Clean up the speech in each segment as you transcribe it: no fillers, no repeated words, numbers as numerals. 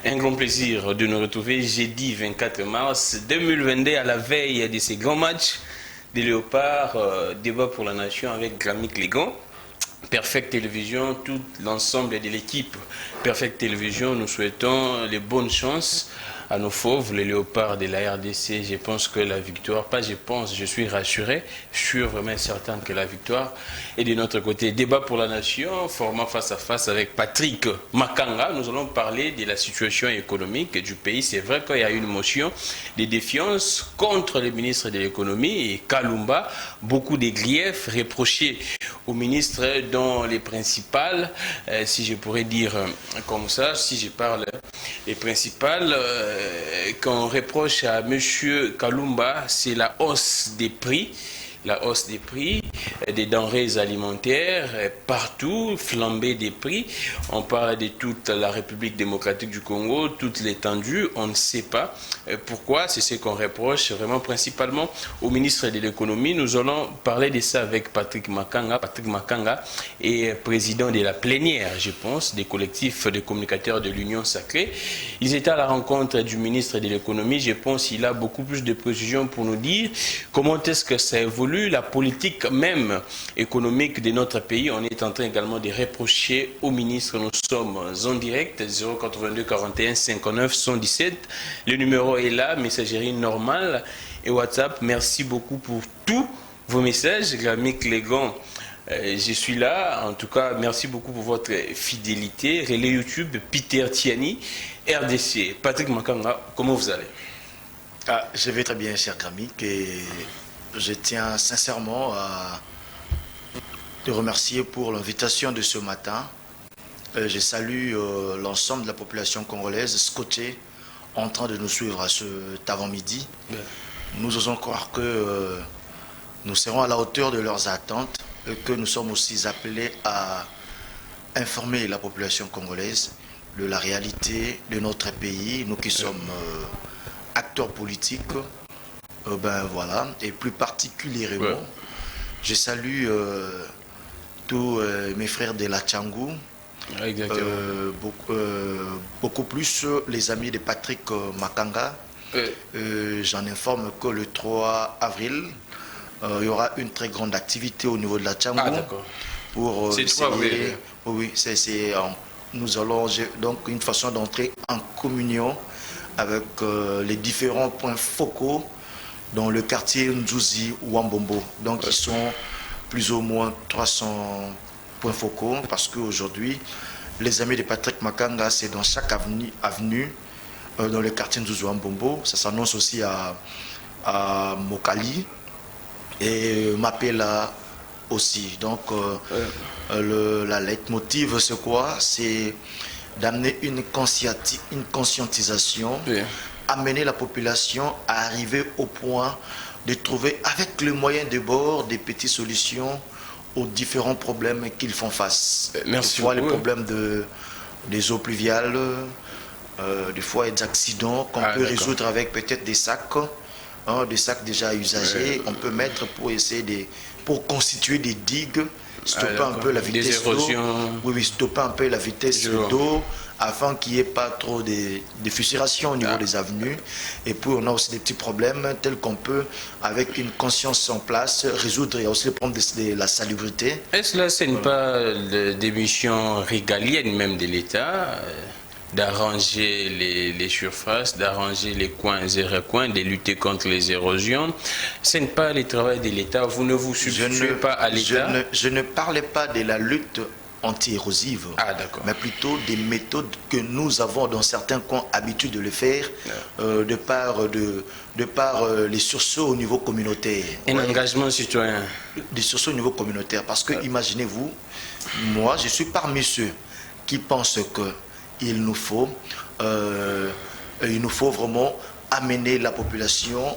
Un grand plaisir de nous retrouver jeudi 24 mars 2022 à la veille de ces grands matchs des Léopards, débat pour la nation avec Gramic Legon. Perfect Télévision, tout l'ensemble de l'équipe Perfect Télévision, nous souhaitons les bonnes chances à nos fauves, les Léopards de la RDC. Je pense que la victoire, pas je pense, je suis rassuré, je suis vraiment certain que la victoire est de notre côté. Débat pour la nation, format face à face avec Patrick Makanga. Nous allons parler de la situation économique du pays. C'est vrai qu'il y a une motion de défiance contre le ministre de l'économie et Kalumba. Beaucoup de griefs reprochés au ministre dont les principales, si je pourrais dire comme ça, si je parle les principales qu'on reproche à M. Kalumba, c'est la hausse des prix. La hausse des prix des denrées alimentaires partout, flambée des prix. On parle de toute la République démocratique du Congo, toute l'étendue. On ne sait pas pourquoi. C'est ce qu'on reproche vraiment principalement au ministre de l'économie. Nous allons parler de ça avec Patrick Makanga. Patrick Makanga est président de la plénière, je pense, des collectifs de communicateurs de l'Union Sacrée. Ils étaient à la rencontre du ministre de l'économie. Je pense qu'il a beaucoup plus de précisions pour nous dire comment est-ce que ça évolue. La politique même économique de notre pays, on est en train également de reprocher au ministre. Nous sommes en direct, 082 41 59 117. Le numéro est là, messagerie normale et WhatsApp. Merci beaucoup pour tous vos messages. Gramic Legon, je suis là. En tout cas, merci beaucoup pour votre fidélité. Relais YouTube, Peter Tiani, RDC. Patrick Makanga, comment vous allez? Je vais très bien, cher Gramic, et je tiens sincèrement à te remercier pour l'invitation de ce matin. Je salue l'ensemble de la population congolaise scotchée en train de nous suivre à cet avant-midi. Nous osons croire que nous serons à la hauteur de leurs attentes et que nous sommes aussi appelés à informer la population congolaise de la réalité de notre pays, nous qui sommes acteurs politiques. Voilà, et plus particulièrement, je salue tous mes frères de la Tchangou, beaucoup plus les amis de Patrick Makanga. J'en informe que le 3 avril, il y aura une très grande activité au niveau de la Tchangou. Pour oui, nous allons donc une façon d'entrer en communion avec les différents points focaux dans le quartier Nzouzi Wambombo. Donc ils sont plus ou moins 300 points focaux parce qu'aujourd'hui, les amis de Patrick Makanga, c'est dans chaque avenue dans le quartier Nzouzi Wambombo. Ça s'annonce aussi à Mokali et Mapela aussi. Donc la leitmotiv, c'est quoi? C'est d'amener une conscientisation, amener la population à arriver au point de trouver avec le moyen de bord des petites solutions aux différents problèmes qu'ils font face. Merci. Des fois, les problèmes des eaux pluviales, des fois des accidents qu'on peut résoudre avec peut-être des sacs déjà usagés. On peut mettre pour essayer pour constituer des digues, stopper un peu la vitesse d'eau. Oui, stopper un peu la vitesse d'eau afin qu'il n'y ait pas trop de fissuration au niveau des avenues. Et puis on a aussi des petits problèmes tels qu'on peut, avec une conscience en place, résoudre. Il y a aussi le problème de la salubrité. Est-ce là, ce n'est pas des missions régaliennes même de l'État d'arranger les surfaces, d'arranger les coins et recoins, de lutter contre les érosions? Ce n'est pas le travail de l'État. Vous ne vous substituez pas à l'État? Je ne parlais pas de la lutte anti-érosive, mais plutôt des méthodes que nous avons dans certains coins habitude de le faire, de par les sursauts au niveau communautaire. Un engagement citoyen. Des sursauts au niveau communautaire, parce que imaginez-vous, moi je suis parmi ceux qui pensent qu'il nous faut vraiment amener la population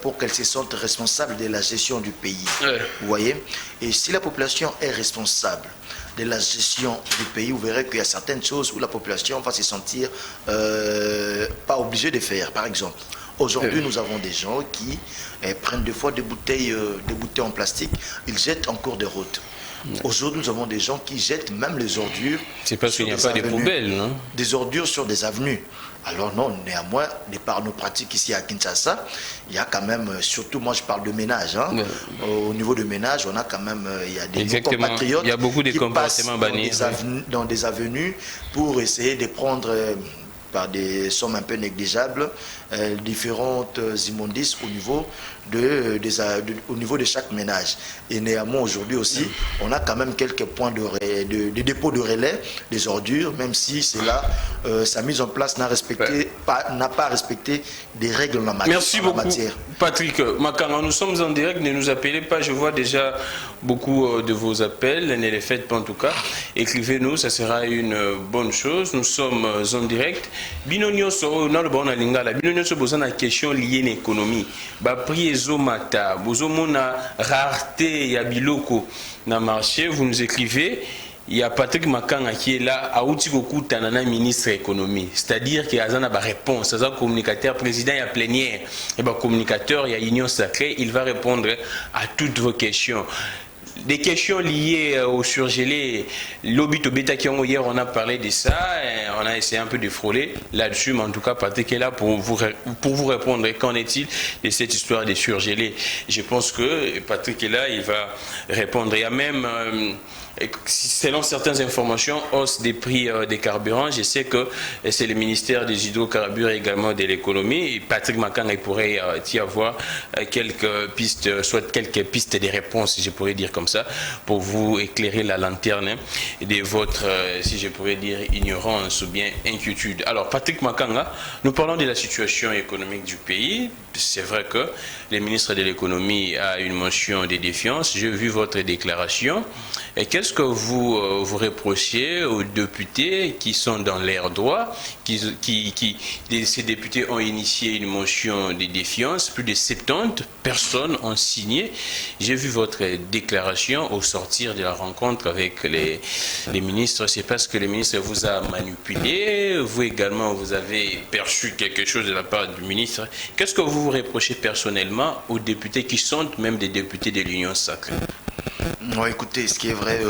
pour qu'elle se sente responsable de la gestion du pays. Vous voyez? Et si la population est responsable de la gestion du pays, vous verrez qu'il y a certaines choses où la population va se sentir pas obligée de faire. Par exemple, aujourd'hui, nous avons des gens qui prennent des fois des bouteilles en plastique, ils jettent en cours de route. Aujourd'hui, nous avons des gens qui jettent même les ordures. C'est parce qu'il n'y a pas de poubelles, non? Des ordures sur des avenues. Alors non, néanmoins, par nos pratiques ici à Kinshasa, il y a quand même, surtout moi je parle de ménage, hein, au niveau de ménage, on a quand même, il y a des compatriotes il y a beaucoup de qui passent bannis, dans des avenues pour essayer de prendre par des sommes un peu négligeables différentes immondices au niveau de chaque ménage. Et néanmoins aujourd'hui aussi, on a quand même quelques points de dépôt de relais des ordures, même si cela, sa mise en place n'a pas respecté des règles en la matière. Merci beaucoup, Patrick Makanga. Nous sommes en direct, ne nous appelez pas, je vois déjà beaucoup de vos appels, ne les faites pas en tout cas. Écrivez-nous, ça sera une bonne chose. Nous sommes en direct. Binonyo so na le bon lingala. Binonyo so boza na question liée à l'économie. Ba prix ezomata, bozo mona rareté ya biloko na marché, vous nous écrivez. Il y a Patrick Makanga qui est là, à Outikoku Tanana, ministre économie. C'est-à-dire qu'il y a une réponse, c'est un communicateur, président, il y a plénière, et ben communicateur, il y a union sacrée, il va répondre à toutes vos questions. Des questions liées au surgelé, l'obito bêta qui ont hier, on a parlé de ça, on a essayé un peu de frôler là-dessus, mais en tout cas, Patrick est là pour vous répondre. Qu'en est-il de cette histoire de surgelé? Je pense que Patrick est là, il va répondre. Il y a même, selon certaines informations, hausse des prix des carburants. Je sais que c'est le ministère des hydrocarbures et également de l'économie. Patrick Makanga, il pourrait y avoir quelques pistes, soit quelques pistes de réponses, je pourrais dire comme ça, pour vous éclairer la lanterne de votre, si je pourrais dire, ignorance ou bien inquiétude. Alors, Patrick Makanga, nous parlons de la situation économique du pays. C'est vrai que le ministre de l'économie a une motion de défiance. J'ai vu votre déclaration. Et qu'est-ce que vous reprochez aux députés qui sont dans l'air droit, ces députés ont initié une motion de défiance, plus de 70 personnes ont signé. J'ai vu votre déclaration au sortir de la rencontre avec les ministres. C'est parce que le ministre vous a manipulé, vous également vous avez perçu quelque chose de la part du ministre. Qu'est-ce que vous reprochez personnellement aux députés qui sont même des députés de l'Union sacrée? Non, écoutez, ce qui est vrai,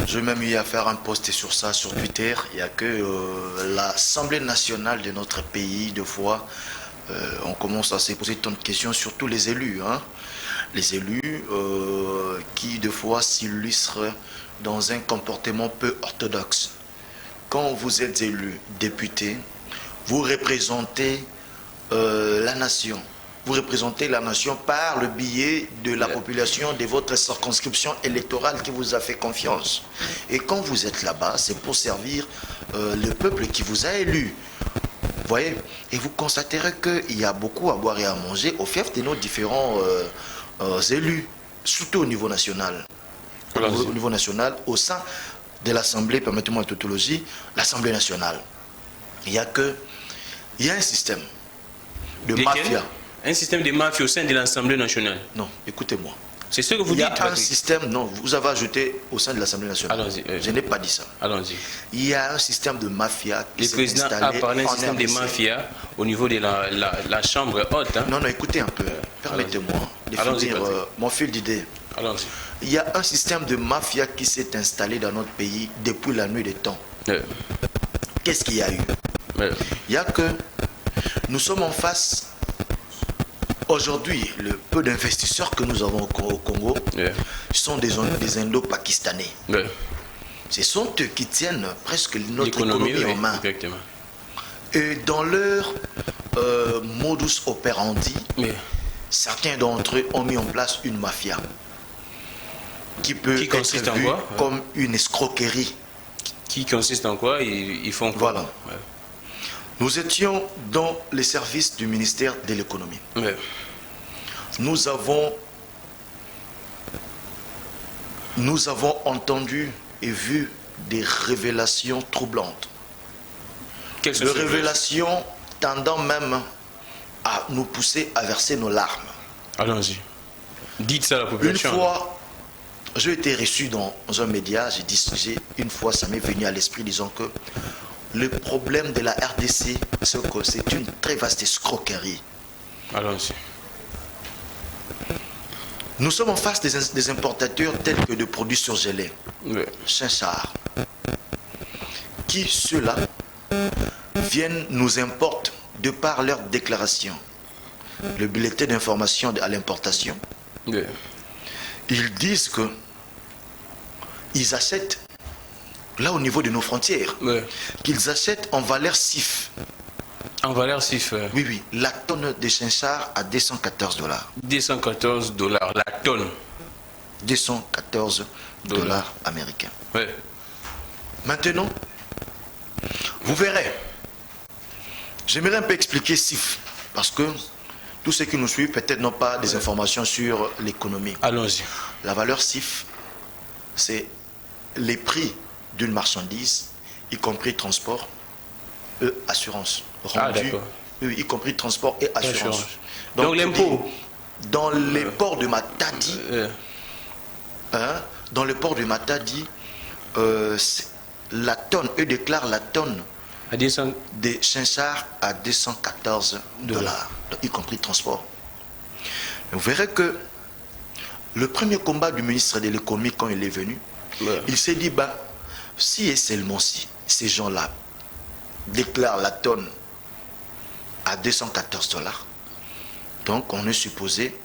j'ai même eu à faire un post sur ça sur Twitter. Il n'y a que l'Assemblée nationale de notre pays, de fois, on commence à se poser tant de questions, surtout les élus. Hein. Les élus qui, de fois, s'illustrent dans un comportement peu orthodoxe. Quand vous êtes élu député, vous représentez la nation. Vous représentez la nation par le biais de la population de votre circonscription électorale qui vous a fait confiance. Et quand vous êtes là-bas, c'est pour servir le peuple qui vous a élu. Vous voyez? Et vous constaterez qu'il y a beaucoup à boire et à manger au fief de nos différents élus, surtout au niveau national. Au niveau national, au sein de l'Assemblée, permettez-moi la tautologie, l'Assemblée nationale. Il y a un système de mafia. Un système de mafia au sein de l'Assemblée nationale? Non, écoutez-moi. C'est ce que vous dites. Il y a un système, non, vous avez ajouté au sein de l'Assemblée nationale. Allons-y. Je n'ai pas dit ça. Allons-y. Il y a un système de mafia qui s'est installé. Le président a parlé d'un système de mafia au niveau de la chambre haute. Hein? Non, écoutez un peu. Permettez-moi de finir mon fil d'idée. Allons-y. Il y a un système de mafia qui s'est installé dans notre pays depuis la nuit des temps. Qu'est-ce qu'il y a eu? Il y a que nous sommes en face. Aujourd'hui, le peu d'investisseurs que nous avons au Congo sont des Indo-Pakistanais. Ce sont eux qui tiennent presque notre économie en main. Exactement. Et dans leur modus operandi, certains d'entre eux ont mis en place une mafia qui peut être vue comme une escroquerie. Qui consiste en quoi? Ils font quoi? Voilà. Nous étions dans les services du ministère de l'économie. Nous avons entendu et vu des révélations troublantes. Des révélations tendant même à nous pousser à verser nos larmes. Allons-y. Dites ça à la population. Une fois, j'ai été reçu dans un média, une fois ça m'est venu à l'esprit disant que le problème de la RDC, c'est que c'est une très vaste escroquerie. Allons-y. Nous sommes en face des importateurs tels que de produits surgelés, Chinchard, qui ceux-là viennent nous importent de par leur déclaration, le bulletin d'information à l'importation. Ils disent que ils achètent là au niveau de nos frontières, qu'ils achètent en valeur CIF. En valeur CIF. Oui, oui, la tonne de Chinchard à $214. $214 la tonne. $214 américains. Ouais. Maintenant, vous verrez. J'aimerais un peu expliquer CIF, parce que tous ceux qui nous suivent peut-être n'ont pas des informations sur l'économie. Allons-y. La valeur CIF, c'est les prix d'une marchandise, y compris transport et assurance. Rendu, y compris transport et assurance. Donc l'impôt. Dans les ports de Matadi, dans le port de Matadi, la tonne, eux déclarent la tonne de Chinchard à $214, y compris transport. Vous verrez que le premier combat du ministre de l'économie quand il est venu, il s'est dit, bah, si et seulement si ces gens-là déclarent la tonne à $214, donc on est supposé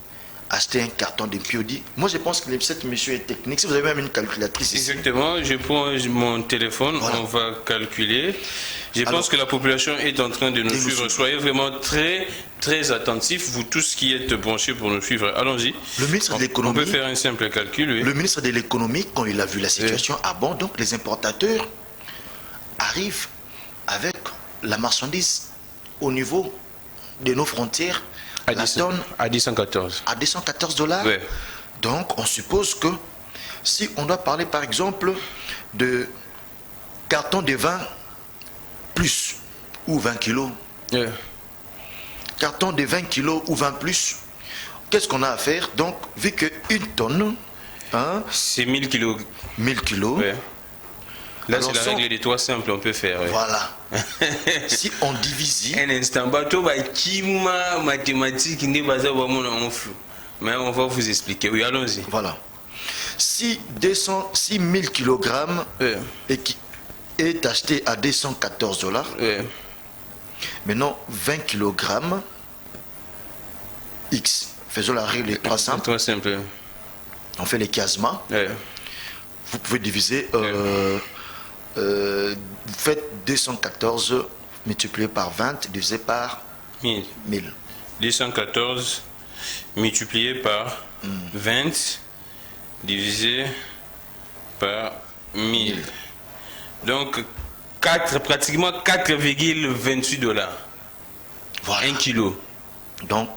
acheter un carton de POD. Moi je pense que cette monsieur est technique. Si vous avez même une calculatrice ici. Exactement, je prends mon téléphone, voilà. On va calculer. Je pense que la population est en train de nous suivre. Soyez vraiment très attentifs, vous tous qui êtes branchés pour nous suivre. Allons-y. Le ministre de l'économie. On peut faire un simple calcul. Oui. Le ministre de l'économie, quand il a vu la situation, bon, donc les importateurs arrivent avec la marchandise au niveau de nos frontières. À 214. À $214. Ouais. Donc, on suppose que si on doit parler, par exemple, de carton de vin plus ou 20 kilos, carton de 20 kilos ou 20 plus, qu'est-ce qu'on a à faire? Donc, vu qu'une tonne, c'est 1000 kilos. 1000 kilos. Ouais. Là, c'est la règle des 3 simples, on peut faire. Ouais. Voilà. Si on divise. Un instant, bateau, mathématiques, mais on va vous expliquer. Oui, allons-y. Voilà. Si 1000 kg est acheté à $214, maintenant 20 kg X. Faisons la règle des 3 simples. 3 simples. On fait les casements. Vous pouvez diviser. Vous faites 214 multiplié par 20 divisé par 1000. 214 multiplié par 20 divisé par 1000. Donc pratiquement $4,28. Voilà. 1 kilo. Donc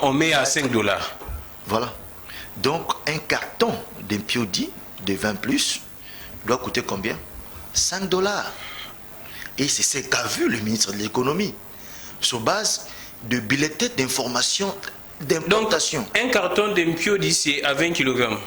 on met à $5. Voilà. Donc un carton d'un POD de 20 plus doit coûter combien? $5. Et c'est ce qu'a vu le ministre de l'économie sur base de bulletins d'information d'importation. Donc, un carton de POD, c'est à 20 kg.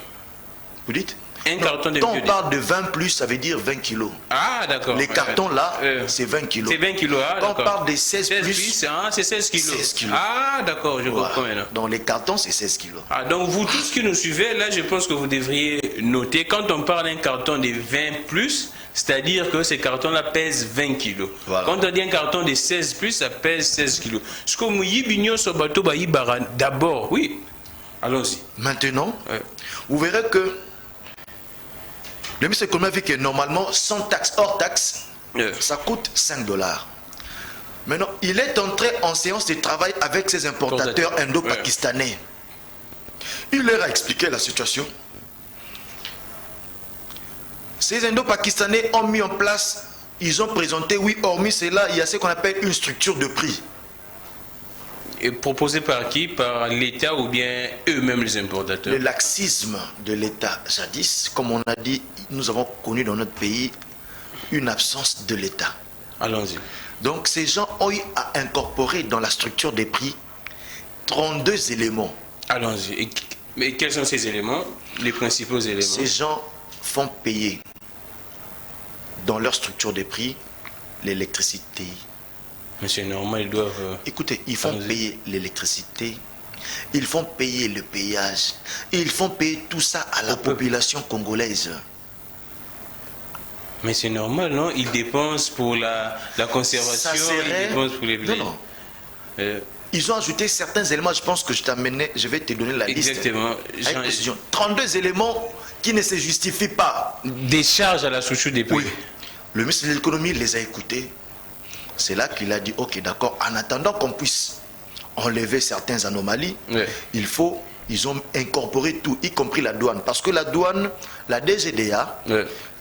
Vous dites? Un carton de POD. Quand on parle de 20 plus, ça veut dire 20 kg. Ah, d'accord. Les cartons là, c'est 20 kg. C'est 20 kg. Ah, quand on parle de 16 plus, c'est 16 kg. 16 kg. Ah, d'accord, je comprends maintenant. Dans les cartons, c'est 16 kg. Ah, donc vous tous qui nous suivez, là, je pense que vous devriez noter, quand on parle d'un carton de 20 plus, c'est-à-dire que ces cartons-là pèsent 20 kg. Voilà. Quand on dit un carton de 16 plus, ça pèse 16 kg. Ce que nous d'abord, oui. Allons-y. Maintenant, vous verrez que le ministre de l'économie a vu que normalement, sans taxe, hors taxe, ça coûte $5. Maintenant, il est entré en séance de travail avec ses importateurs indo-pakistanais. Il leur a expliqué la situation. Ces indo-pakistanais ont mis en place, ils ont présenté, oui, hormis cela, il y a ce qu'on appelle une structure de prix. Et proposée par qui? Par l'État ou bien eux-mêmes les importateurs? Le laxisme de l'État. Jadis, comme on a dit, nous avons connu dans notre pays une absence de l'État. Allons-y. Donc ces gens ont eu à incorporer dans la structure des prix 32 éléments. Allons-y. Mais quels sont ces éléments? Les principaux éléments? Ces gens font payer dans leur structure de prix l'électricité. Mais c'est normal, ils doivent... Écoutez, ils font payer l'électricité, Ils font payer le péage. Ils font payer tout ça à la population congolaise. Mais c'est normal, non? Ils dépensent pour la conservation, ils dépensent pour les blés. Non, non. Ils ont ajouté certains éléments, je pense que je vais te donner la liste. Exactement. 32 éléments qui ne se justifient pas. Des charges à la chouchou des prix. Oui. Le ministre de l'économie les a écoutés. C'est là qu'il a dit, ok, d'accord, en attendant qu'on puisse enlever certaines anomalies, ils ont incorporé tout, y compris la douane. Parce que la douane, la DGDA,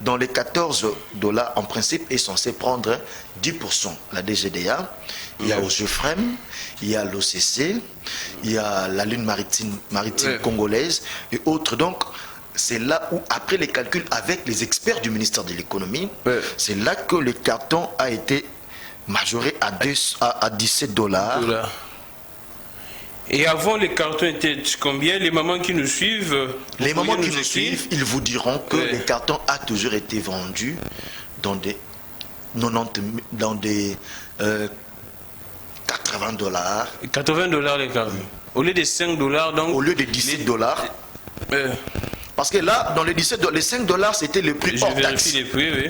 dans les $14, en principe, est censée prendre 10%. La DGDA, il y a OGEFREM, il y a l'OCC, il y a la ligne maritime congolaise et autres. Donc, c'est là où, après les calculs avec les experts du ministère de l'économie, c'est là que le carton a été majoré à $17. Et avant, les cartons étaient combien? Les mamans qui nous suivent, les mamans qui nous suivent, ils vous diront que le carton a toujours été vendu dans des 80 $. 80 $ les cartons. Au lieu de 5 $, donc. Au lieu de 17 $. Parce que là, dans les 17 $, les 5 $, c'était le prix hors taxe. Les prix, oui.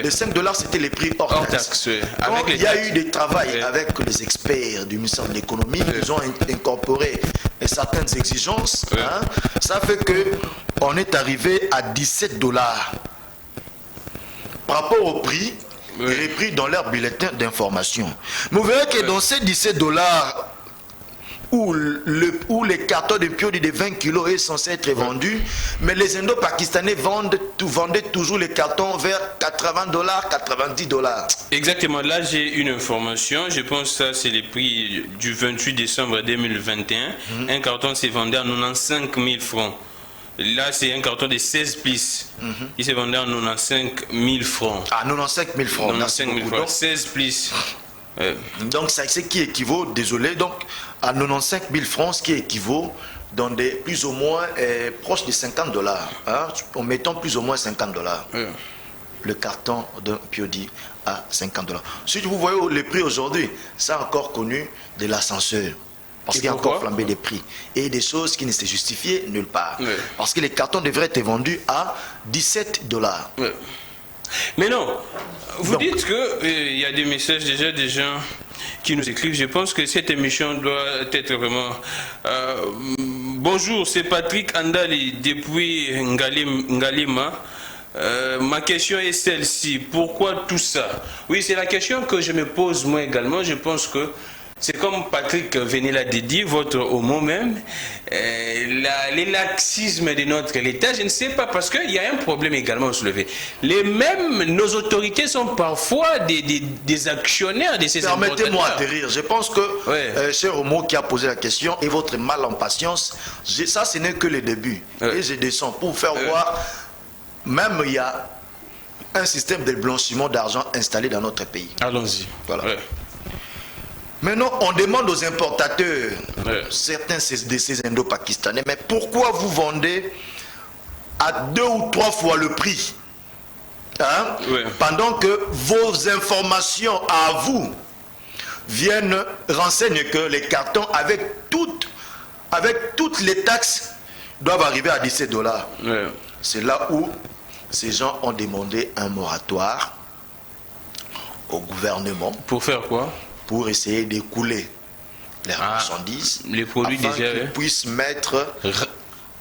Les 5 $, c'était les prix hors taxe. Donc, il y a eu des travaux avec les experts du ministère de l'économie. Ils ont incorporé certaines exigences. Hein. Ça fait qu'on est arrivé à 17 $. Par rapport au prix, repris dans leur bulletin d'information. Mais vous verrez que dans ces 17 $, où les cartons de Piodi de 20 kg est censé être vendu, mais les Indo-Pakistanais vendaient toujours les cartons vers 80 $, 90 $. Exactement, là j'ai une information, je pense que ça c'est les prix du 28 décembre 2021. Un carton s'est vendu à 95 000 francs. Là c'est un carton de 16 plis. Il s'est vendu à 95 000 francs. Ah, 95 000 francs. 95 000 francs, 16 plis. Donc c'est ce qui équivaut, désolé, donc à 95 000 francs, ce qui équivaut dans des plus ou moins proches de 50 $. Hein, en mettant plus ou moins 50 $. Le carton d'un Piodi à 50 $. Si vous voyez les prix aujourd'hui, ça a encore connu de l'ascenseur. Parce qu'il y a encore flambé des prix. Et des choses qui ne se justifiaient nulle part. Parce que les cartons devraient être vendus à 17 $. Mais non, vous dites qu'il y a des messages déjà des gens qui nous écrivent. Je pense que cette émission doit être vraiment... bonjour, c'est Patrick Andali depuis Ngalima. Ma question est celle-ci. Pourquoi tout ça? Oui, c'est la question que je me pose moi également. Je pense que c'est comme Patrick venait l'a dit, votre homo même, les laxismes de notre État, je ne sais pas, parce qu'il y a un problème également soulevé. Nos autorités sont parfois des actionnaires de ces importateurs. Permettez-moi atterrir. Je pense que, cher homo qui a posé la question, et votre mal en patience, ça ce n'est que le début. Et je descends pour faire voir, même il y a un système de blanchiment d'argent installé dans notre pays. Allons-y. Voilà. Maintenant, on demande aux importateurs, certains de ces Indo-Pakistanais, mais pourquoi vous vendez à 2 ou 3 fois le prix, hein, pendant que vos informations à vous renseignent que les cartons, avec toutes les taxes, doivent arriver à 17 $. C'est là où ces gens ont demandé un moratoire au gouvernement. Pour faire quoi? Pour essayer d'écouler les marchandises, les produits afin déjà qu'ils puissent mettre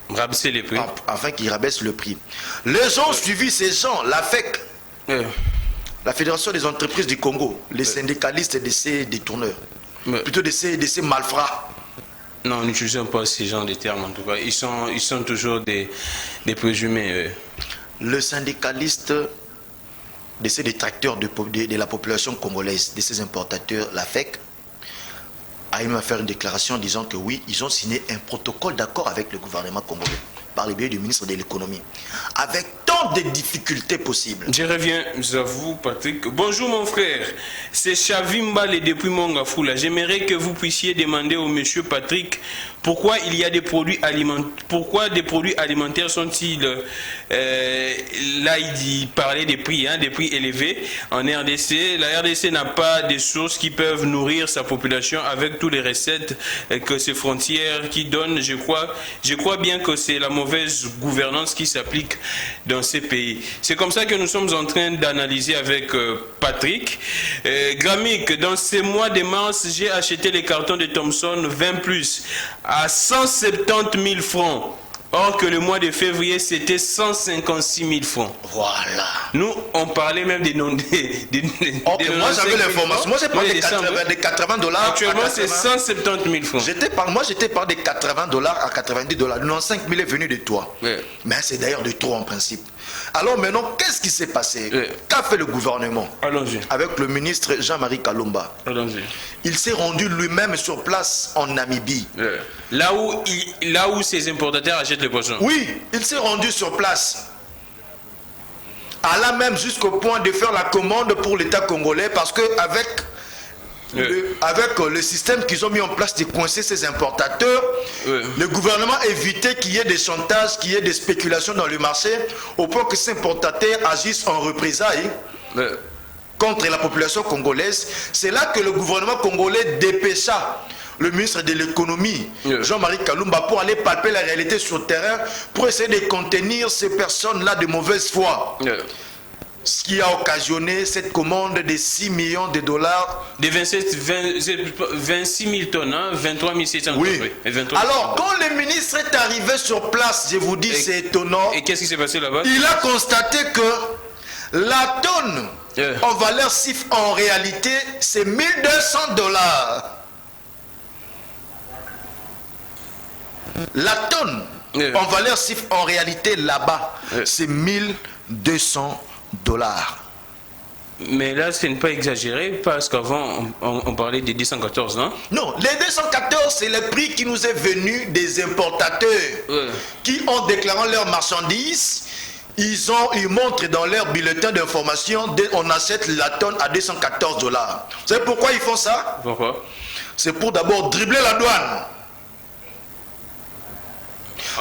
rabaisser les prix, afin qu'ils rabaissent le prix. Les gens ont suivi ces gens, la FEC, la Fédération des entreprises du Congo, les syndicalistes de ces détourneurs, plutôt de ces malfrats. Non, n'utilisons pas ces genres de termes en tout cas. Ils sont toujours des présumés. Le syndicaliste de ces détracteurs de la population congolaise, de ces importateurs, la FEC, a même fait une déclaration disant que oui, ils ont signé un protocole d'accord avec le gouvernement congolais, par le biais du ministre de l'économie, avec tant tant de difficultés possibles. Je reviens à vous, Patrick. Bonjour, mon frère. C'est Chavimba depuis Mongafoula. J'aimerais que vous puissiez demander au monsieur Patrick pourquoi il y a des produits alimentaires. Pourquoi des produits alimentaires sont-ils là, il parlait des prix élevés en RDC. La RDC n'a pas des sources qui peuvent nourrir sa population avec toutes les recettes que ces frontières qui donnent. Je crois bien que c'est la mauvaise gouvernance qui s'applique dans ces pays. C'est comme ça que nous sommes en train d'analyser avec Patrick. Gramic, dans ces mois de mars, j'ai acheté les cartons de Thomson 20+, à 170 000 francs. Or que le mois de février, c'était 156 000 francs. Voilà. Nous, on parlait même des noms moi, j'avais l'information. Moi, j'ai parlé des 80 $. Actuellement, c'est 170 000 francs. Moi, j'étais par des 80 $ à 90 $. 95 000 est venu de toi. Oui. Mais c'est d'ailleurs de trop en principe. Alors maintenant, qu'est-ce qui s'est passé? Qu'a fait le gouvernement? Allons-y. Avec le ministre Jean-Marie Kalumba. Allons-y. Il s'est rendu lui-même sur place en Namibie. Là où ces importateurs achètent les poissons. Oui, il s'est rendu sur place. Alla même jusqu'au point de faire la commande pour l'État congolais parce que avec le système qu'ils ont mis en place de coincer ces importateurs, le gouvernement évitait qu'il y ait des chantages, qu'il y ait des spéculations dans le marché, au point que ces importateurs agissent en représailles contre la population congolaise. C'est là que le gouvernement congolais dépêcha le ministre de l'économie, Jean-Marie Kalumba, pour aller palper la réalité sur le terrain, pour essayer de contenir ces personnes-là de mauvaise foi. Ce qui a occasionné cette commande de 6 millions de $. De 26 000 tonnes, hein, 23 700 tonnes. Oui. Alors, quand le ministre est arrivé sur place, je vous dis, c'est étonnant. Et qu'est-ce qui s'est passé là-bas? Il a constaté que la tonne en valeur CIF, en réalité, c'est 1 200 $. La tonne en valeur CIF, en réalité, là-bas, c'est 1 200 $. Mais là, ce n'est pas exagéré parce qu'avant, on parlait des 214, non? Non, les 214, c'est le prix qui nous est venu des importateurs qui, en déclarant leurs marchandises, ils montrent dans leur bulletin d'information, on achète la tonne à 214 $. Vous savez pourquoi ils font ça? Pourquoi? C'est pour d'abord dribbler la douane.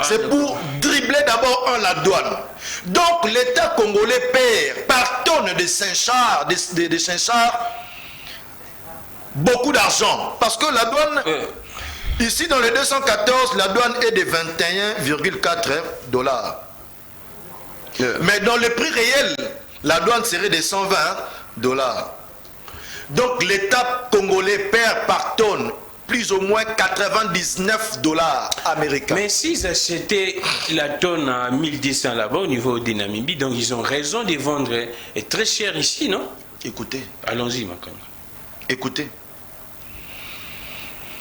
C'est pour dribbler d'abord la douane. Donc l'État congolais perd par tonne de Saint-Char, beaucoup d'argent. Parce que la douane, ici dans les 214, la douane est de 21,4 $. Mais dans le prix réel, la douane serait de 120 $. Donc l'État congolais perd par tonne plus ou moins 99 $ américains. Mais s'ils achetaient la tonne à 1200 là-bas au niveau de Namibie, donc ils ont raison de vendre très cher ici, non? Écoutez. Allons-y, Makanga. Écoutez.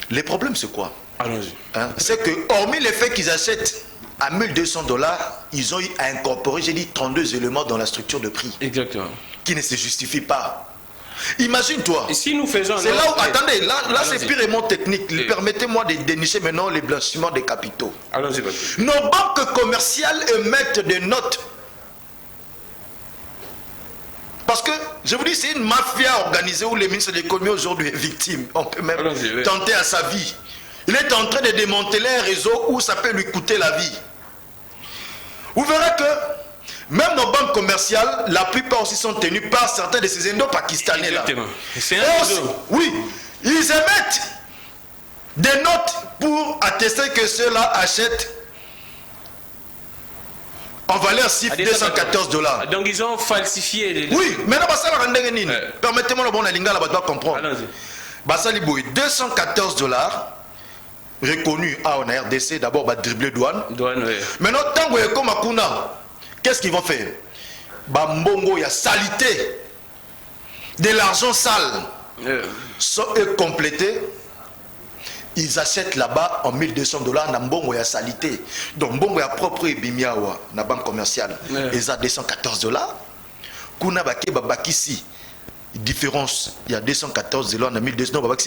Le problème, c'est quoi? Allons-y. C'est que, hormis le fait qu'ils achètent à 1200 $, ils ont eu à incorporer, j'ai dit, 32 éléments dans la structure de prix. Exactement. Qui ne se justifient pas. Imagine-toi. Si nous faisons. C'est là où. Attendez, là c'est purement technique. Permettez-moi de dénicher maintenant les blanchiments des capitaux. Allons-y. Nos banques commerciales émettent des notes. Parce que, je vous dis, c'est une mafia organisée où le ministre de l'économie aujourd'hui est victime. On peut même tenter à sa vie. Il est en train de démanteler un réseau où ça peut lui coûter la vie. Vous verrez que même nos banques commerciales, la plupart aussi sont tenues par certains de ces Indo-Pakistanais là. C'est un réseau. Oui, ils émettent des notes pour attester que ceux-là achètent en valeur CIF 214 $. Donc ils ont falsifié les... Oui, mais là, ça la permettez-moi le bon alinga là, doit comprendre. Allons-y. Basali Boy, 214 $ reconnus en RDC, d'abord dribbler douane. Maintenant, tant que comme Akuna, qu'est-ce qu'ils vont faire? Bambongo, il y a salité, de l'argent sale, sont complétés. Ils achètent là-bas en 1200 $. Nambongo, il y a salité. Donc, Mbongo, il y a propre Bimiawa, la banque commerciale. Ils ont 214 $. Kuna Baki, Babakisi, différence, il y a 214 $, on a 1200 $.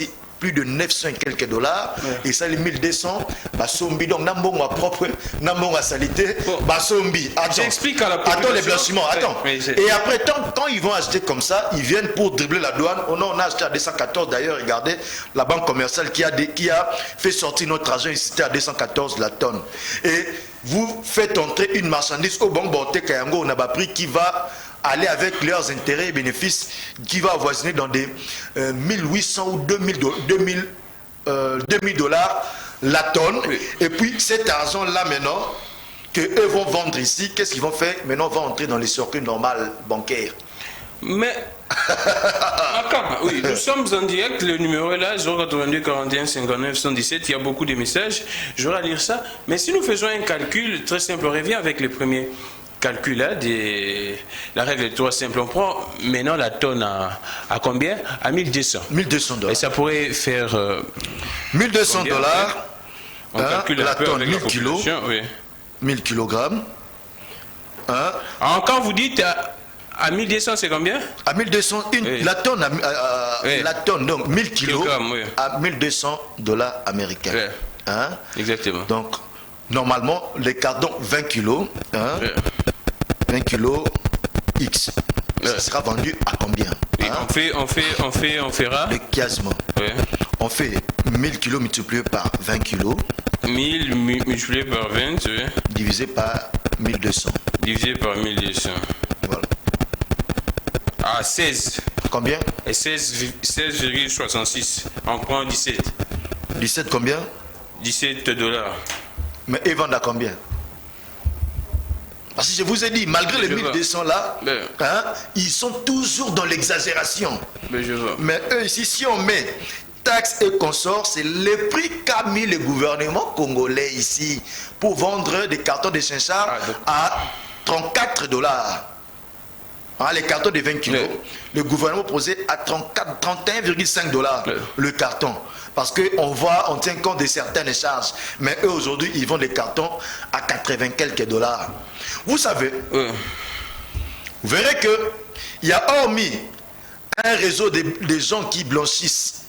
plus de 900 et quelques dollars, et ça les 1200, Basombi, donc Nambon à propre, Nambon à salité, Basombi. J'explique à la population. Attends les blanchiments, attends. Et après, quand ils vont acheter comme ça, ils viennent pour dribbler la douane. Oh non, on a acheté à 214 d'ailleurs, regardez, la banque commerciale qui a fait sortir notre argent ici à 214 la tonne. Et vous faites entrer une marchandise au Banque Borté Kayango, on a prix qui va aller avec leurs intérêts et bénéfices, qui va avoisiner dans des 1800 ou 2000 dollars la tonne. Oui. Et puis cet argent-là maintenant, qu'eux vont vendre ici, qu'est-ce qu'ils vont faire? Maintenant, on va entrer dans les circuits normaux bancaires. Mais, oui, nous sommes en direct, le numéro est là, 082 41 59 117, il y a beaucoup de messages, je vais lire ça. Mais si nous faisons un calcul très simple, on revient avec les premiers calculs là, la règle est trop simple. On prend maintenant la tonne à combien? À 1200. 1200 dollars. Et ça pourrait faire... 1200 dollars, on calcule la tonne 1000 kilos, oui. 1000 kilogrammes. Quand vous dites... À 1200, c'est combien? À 1200, oui. La tonne, oui. La tonne, donc 1000 kilos, oui. À 1200 dollars américains. Oui. Exactement. Donc, normalement, les cartons 20 kilos, oui. 20 kilos X, ça sera vendu à combien? On fera le quasiment. Oui. On fait 1000 kilos multiplié par 20 kilos. 1000 multiplié par 20, oui. Divisé par 1200. Divisé par 1200. Voilà. 16. Combien? Et 16,66. On prend 17. 17 combien? 17 dollars. Mais ils vendent à combien? Parce que je vous ai dit, malgré les 1200 là, ils sont toujours dans l'exagération. Mais eux ici, si on met taxes et consorts, c'est le prix qu'a mis le gouvernement congolais ici pour vendre des cartons de Chinchard à 34 dollars. Les cartons de 20 kilos, le gouvernement posait à 31,5 dollars le carton. Parce qu'on tient compte de certaines charges. Mais eux, aujourd'hui, ils vendent des cartons à 80 quelques dollars. Vous savez, vous verrez qu'il y a hormis un réseau de gens qui blanchissent,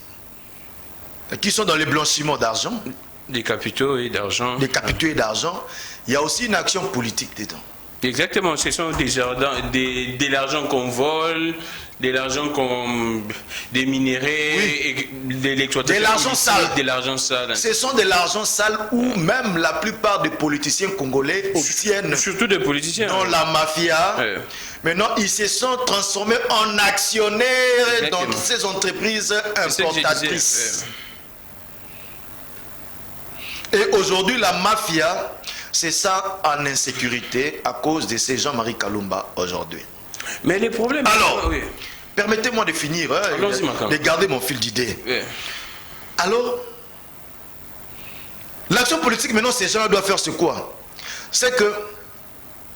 qui sont dans le blanchiment d'argent. Des capitaux et d'argent. Des capitaux et d'argent. Il y a aussi une action politique dedans. Exactement, ce sont de l'argent qu'on vole, de l'argent des minéraux, oui. De l'exploitation. De l'argent sale. De l'argent sale. Ce sont de l'argent sale où même la plupart des politiciens congolais obtiennent. Surtout des politiciens. Dans la mafia. Maintenant, ils se sont transformés en actionnaires dans ces entreprises importatrices. Et aujourd'hui, la mafia, c'est ça en insécurité à cause de ces Jean-Marie Kalumba aujourd'hui. Mais les problèmes... Alors, permettez-moi de finir, de garder mon fil d'idée. Alors, l'action politique maintenant, ces gens-là doivent faire ce quoi? C'est que,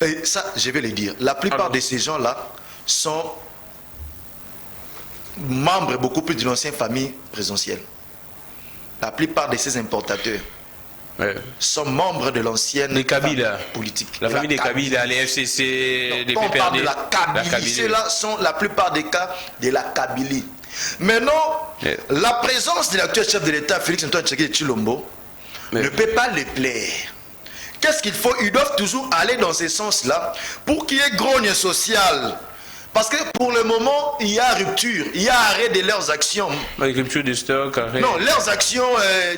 et ça je vais le dire, la plupart de ces gens-là sont membres beaucoup plus de l'ancienne famille présidentielle. La plupart de ces importateurs sont membres de l'ancienne politique. La famille des Kabila, les FCC, les PPRD. On parle de la Kabylie. Ceux-là sont la plupart des cas de la Kabylie. Maintenant, la présence de l'actuel chef de l'État, Félix-Antoine Tshisekedi Tshilombo, ne peut pas les plaire. Qu'est-ce qu'il faut? Ils doivent toujours aller dans ce sens-là pour qu'il y ait grogne sociale. Parce que pour le moment, il y a rupture, il y a arrêt de leurs actions. Rupture de stock, arrêt. Non, leurs actions,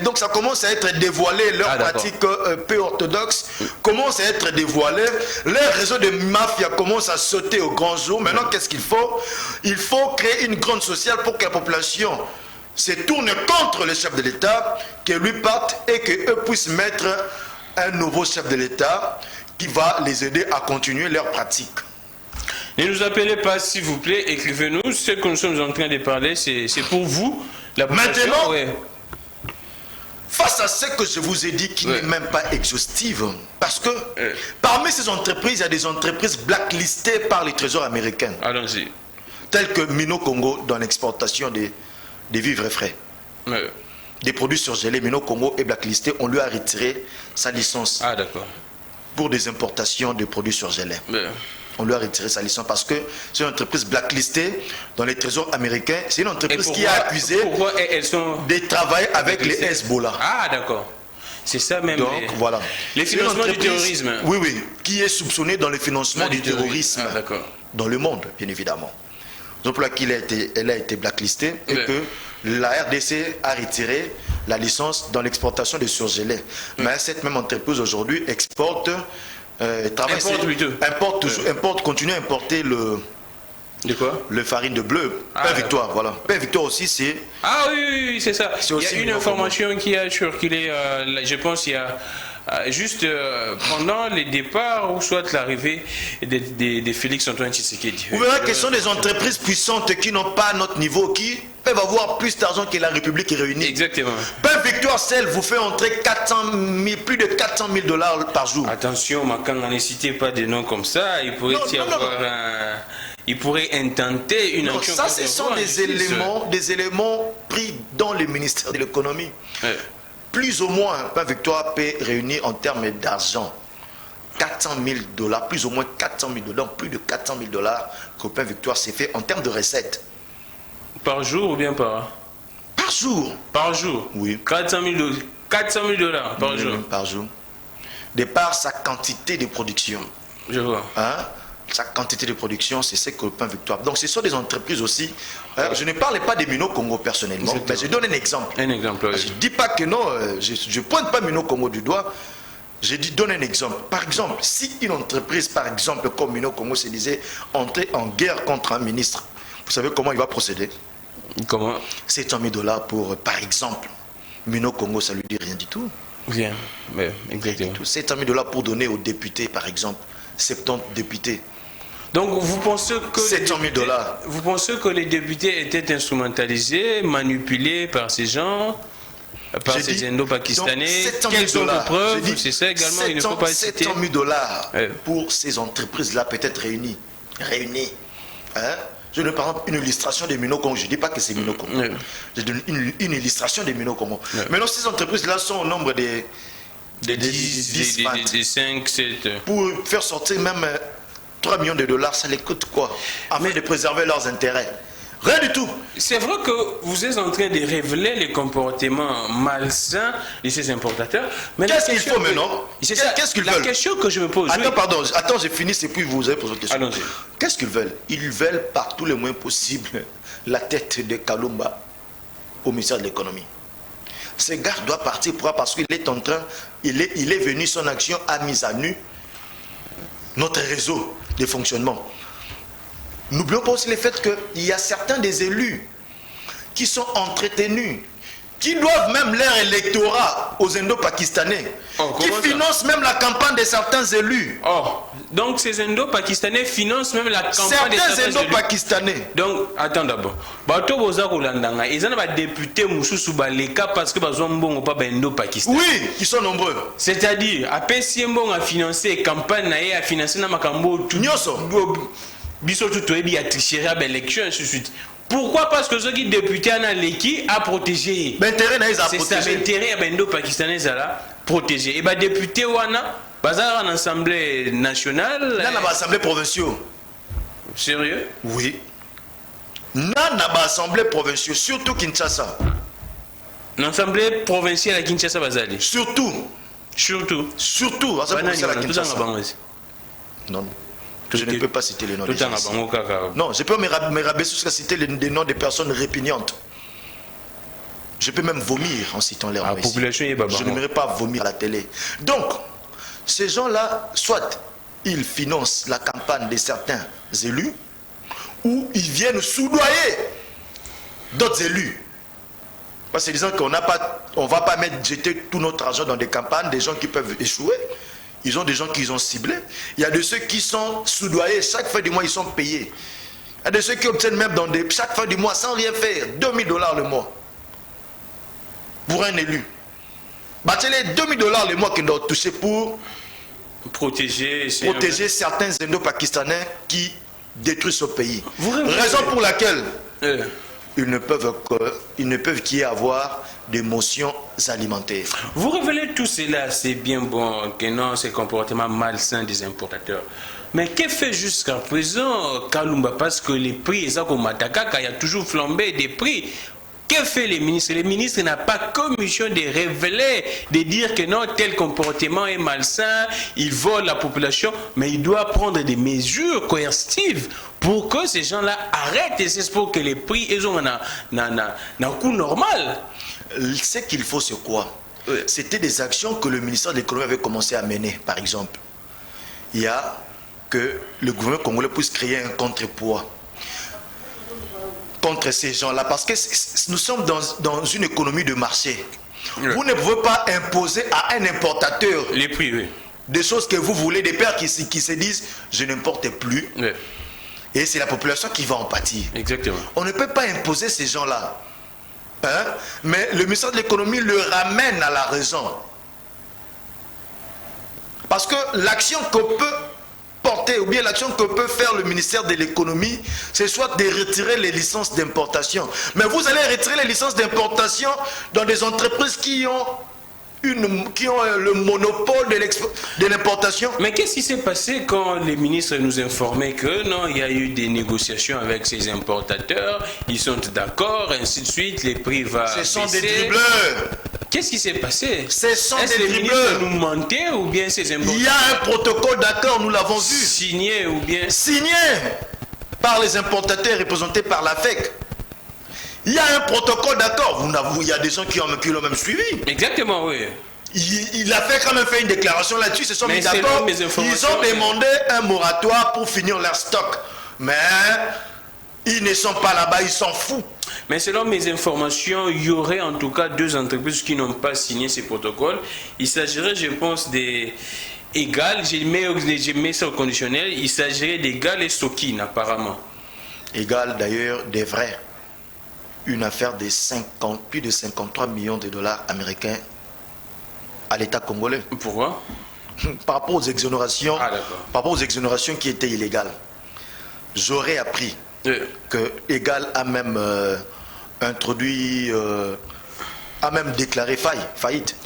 donc ça commence à être dévoilé, leurs pratiques peu orthodoxes commencent à être dévoilées, leur réseau de mafia commence à sauter au grand jour. Maintenant, qu'est-ce qu'il faut? Il faut créer une grande sociale pour que la population se tourne contre le chef de l'État, que lui parte et qu'eux puissent mettre un nouveau chef de l'État qui va les aider à continuer leurs pratiques. Ne nous appelez pas, s'il vous plaît, écrivez-nous. Ce que nous sommes en train de parler, c'est pour vous. Maintenant, face à ce que je vous ai dit, qui n'est même pas exhaustive, parce que parmi ces entreprises, il y a des entreprises blacklistées par les trésors américains. Allons-y. Telles que Mino Congo dans l'exportation des vivres frais. Des produits surgelés, Mino Congo est blacklisté, on lui a retiré sa licence. D'accord. Pour des importations de produits surgelés. on lui a retiré sa licence parce que c'est une entreprise blacklistée dans les trésors américains. C'est une entreprise qui a accusé de travailler avec les Hezbollah. Ah, d'accord. C'est ça même. Donc, voilà. Les financements du terrorisme. Oui, oui, qui est soupçonné dans le financement du terrorisme dans le monde, bien évidemment. Donc, pour laquelle elle a été blacklistée et que la RDC a retiré la licence dans l'exportation de surgelés. Mais cette même entreprise aujourd'hui exporte, continue à importer le... De quoi? Le farine de bleu. Pain Victoire, voilà. Pain Victoire aussi, c'est... Ah oui, c'est ça. Il y a une information qui a circulé, je pense, il y a juste pendant les départs ou soit l'arrivée de Félix Antoine Tshisekedi. Vous verrez que ce sont des entreprises puissantes qui n'ont pas notre niveau, qui peuvent avoir plus d'argent que la République réunie. Exactement. Pain Victoire, celle vous fait entrer plus de 400 000 $ par jour. Attention, Makanga, ne citez pas des noms comme ça. Il pourrait y avoir un... Il pourrait intenter une action. Ça, ce sont des éléments pris dans le ministère de l'économie. Plus ou moins, Pain Victoire peut réunir en termes d'argent 400 000 $, plus ou moins 400 000 $, donc plus de 400 000 $ que Pain Victoire s'est fait en termes de recettes. Par jour ou bien par? Par jour. Par jour. Oui. 400 000 $ par jour. Par jour. De par sa quantité de production. Je vois. Hein? Sa quantité de production, c'est ce que Pain Victoire. Donc ce sont des entreprises aussi. Je ne parle pas des Mino Congo personnellement, mais je donne un exemple. Un exemple, oui. Je ne dis pas que non, je ne pointe pas Mino Congo du doigt. Je dis, donne un exemple. Par exemple, si une entreprise, par exemple, comme Mino Congo se disait, entrer en guerre contre un ministre, vous savez comment il va procéder? Comment? 700 000 $ pour, par exemple, Mino Congo, ça ne lui dit rien du tout. Rien, mais exactement. 700 000 $ pour donner aux députés, par exemple, 70 députés. Donc vous pensez que 700 000 $. Vous pensez que les députés étaient instrumentalisés, manipulés par ces gens, par ces Indo-Pakistanais? Quelles sont les preuves? C'est ça également, il ne faut pas citer. 700 000 $ pour ces entreprises-là peut-être réunies. Hein? Je donne par exemple une illustration des Mino Congo. Je ne dis pas que c'est Mino Congo. Je donne une illustration des Mino Congo. Maintenant, ces entreprises-là sont au nombre des 10, 20. Des 5, 7. Pour faire sortir même 3 millions de $, ça les coûte quoi? Afin de préserver leurs intérêts. Rien du tout. C'est vrai que vous êtes en train de révéler les comportements malsains de ces importateurs. Qu'est-ce qu'il faut maintenant? Qu'est-ce qu'ils veulent? La question que je me pose... Attends, j'ai fini, et puis vous avez posé votre question. Qu'est-ce qu'ils veulent? Ils veulent par tous les moyens possibles la tête de Kalumba au ministère de l'économie. Ce gars doit partir parce qu'il est en train, il est venu, son action a mis à nu notre réseau de fonctionnement. N'oublions pas aussi le fait qu'il y a certains des élus qui sont entretenus, qui doivent même leur électorat aux Indo-Pakistanais, qui financent même la campagne de certains élus. Donc ces Indo-Pakistanais financent même la campagne de certains élus. Indo-Pakistanais. Donc, attends d'abord. Ils ont des députés parce que pas Indo-Pakistanais. Oui, ils sont nombreux. C'est-à-dire, après si on a financé la campagne, a financé la campagne, pourquoi? Parce que ceux qui députés en l'équipe a protégé. C'est ça, l'intérêt Indo-Pakistanais là protégé. Et député wana, bazar en assemblée nationale. Là, dans l'assemblée provinciale. Sérieux? Oui. Dans l'assemblée provinciale, surtout Kinshasa. L'assemblée provinciale à Kinshasa bazali. Surtout. L'assemblée provinciale à Kinshasa. Non. Je ne peux pas citer les noms des gens. Non, je peux me rabaisser jusqu'à citer les noms des personnes répugnantes. Je peux même vomir en citant les noms. Je n'aimerais pas vomir à la télé. Donc, ces gens-là, soit ils financent la campagne de certains élus, ou ils viennent soudoyer d'autres élus. Parce que disant qu'on ne va pas jeter tout notre argent dans des campagnes, des gens qui peuvent échouer. Ils ont des gens qu'ils ont ciblés. Il y a de ceux qui sont soudoyés. Chaque fin du mois, ils sont payés. Il y a de ceux qui obtiennent même chaque fin du mois, sans rien faire, 2 000 $ le mois. Pour un élu. Les 2 000 $ le mois qu'ils doivent toucher pour protéger certains Indo-Pakistanais qui détruisent ce pays. Raison pour laquelle ils ne peuvent qu'y avoir des motions alimentaires. Vous révélez tout cela, c'est bien bon, que non, ces comportements malsains des importateurs. Mais qu'est-ce fait jusqu'à présent Kalumba? Parce que les prix, ça comme Matakaka, il y a toujours flambé des prix. Que fait les ministres? Les ministres n'ont pas commission de révéler, de dire que non, tel comportement est malsain, il vole la population, mais il doit prendre des mesures coercitives pour que ces gens-là arrêtent. Et c'est pour que les prix ils ont un coût normal. Ce qu'il faut, c'est quoi? C'était des actions que le ministère de l'économie avait commencé à mener, par exemple. Il y a que le gouvernement congolais puisse créer un contrepoids contre ces gens-là, parce que nous sommes dans une économie de marché. Oui. Vous ne pouvez pas imposer à un importateur les prix, oui, des choses que vous voulez, des pères qui se disent je n'importe plus, oui, et c'est la population qui va en pâtir. Exactement. On ne peut pas imposer ces gens-là, hein? Mais le ministère de l'économie le ramène à la raison, parce que l'action qu'on peut porter, ou bien l'action que peut faire le ministère de l'économie, c'est soit de retirer les licences d'importation. Mais vous allez retirer les licences d'importation dans des entreprises qui ont le monopole de l'importation. Mais qu'est-ce qui s'est passé quand les ministres nous informaient que non, il y a eu des négociations avec ces importateurs, ils sont d'accord, ainsi de suite, les prix vont baisser. Ce sont des dribbleurs. Qu'est-ce qui s'est passé? Ce sont des dribbleurs. Les ministres nous mentaient ou bien ces importateurs? Il y a un protocole d'accord, nous l'avons vu. Signé ou bien? Signé par les importateurs représentés par la FEC. Il y a un protocole d'accord. Il y a des gens qui l'ont même suivi. Exactement, oui. Il a quand même fait une déclaration là-dessus. Ils se sont mis d'accord. Ils ont demandé un moratoire pour finir leur stock. Mais ils ne sont pas là-bas, ils s'en foutent. Mais selon mes informations, il y aurait en tout cas 2 entreprises qui n'ont pas signé ces protocoles. Il s'agirait, je pense, des Égal. J'ai mis ça au conditionnel. Il s'agirait d'Égal et Sokin, apparemment. Égal, d'ailleurs, des vrais. Une affaire de plus de 53 millions de dollars américains à l'État congolais. Pourquoi? Par rapport aux exonérations, qui étaient illégales. J'aurais appris que Égal a même introduit, a même déclaré faillite.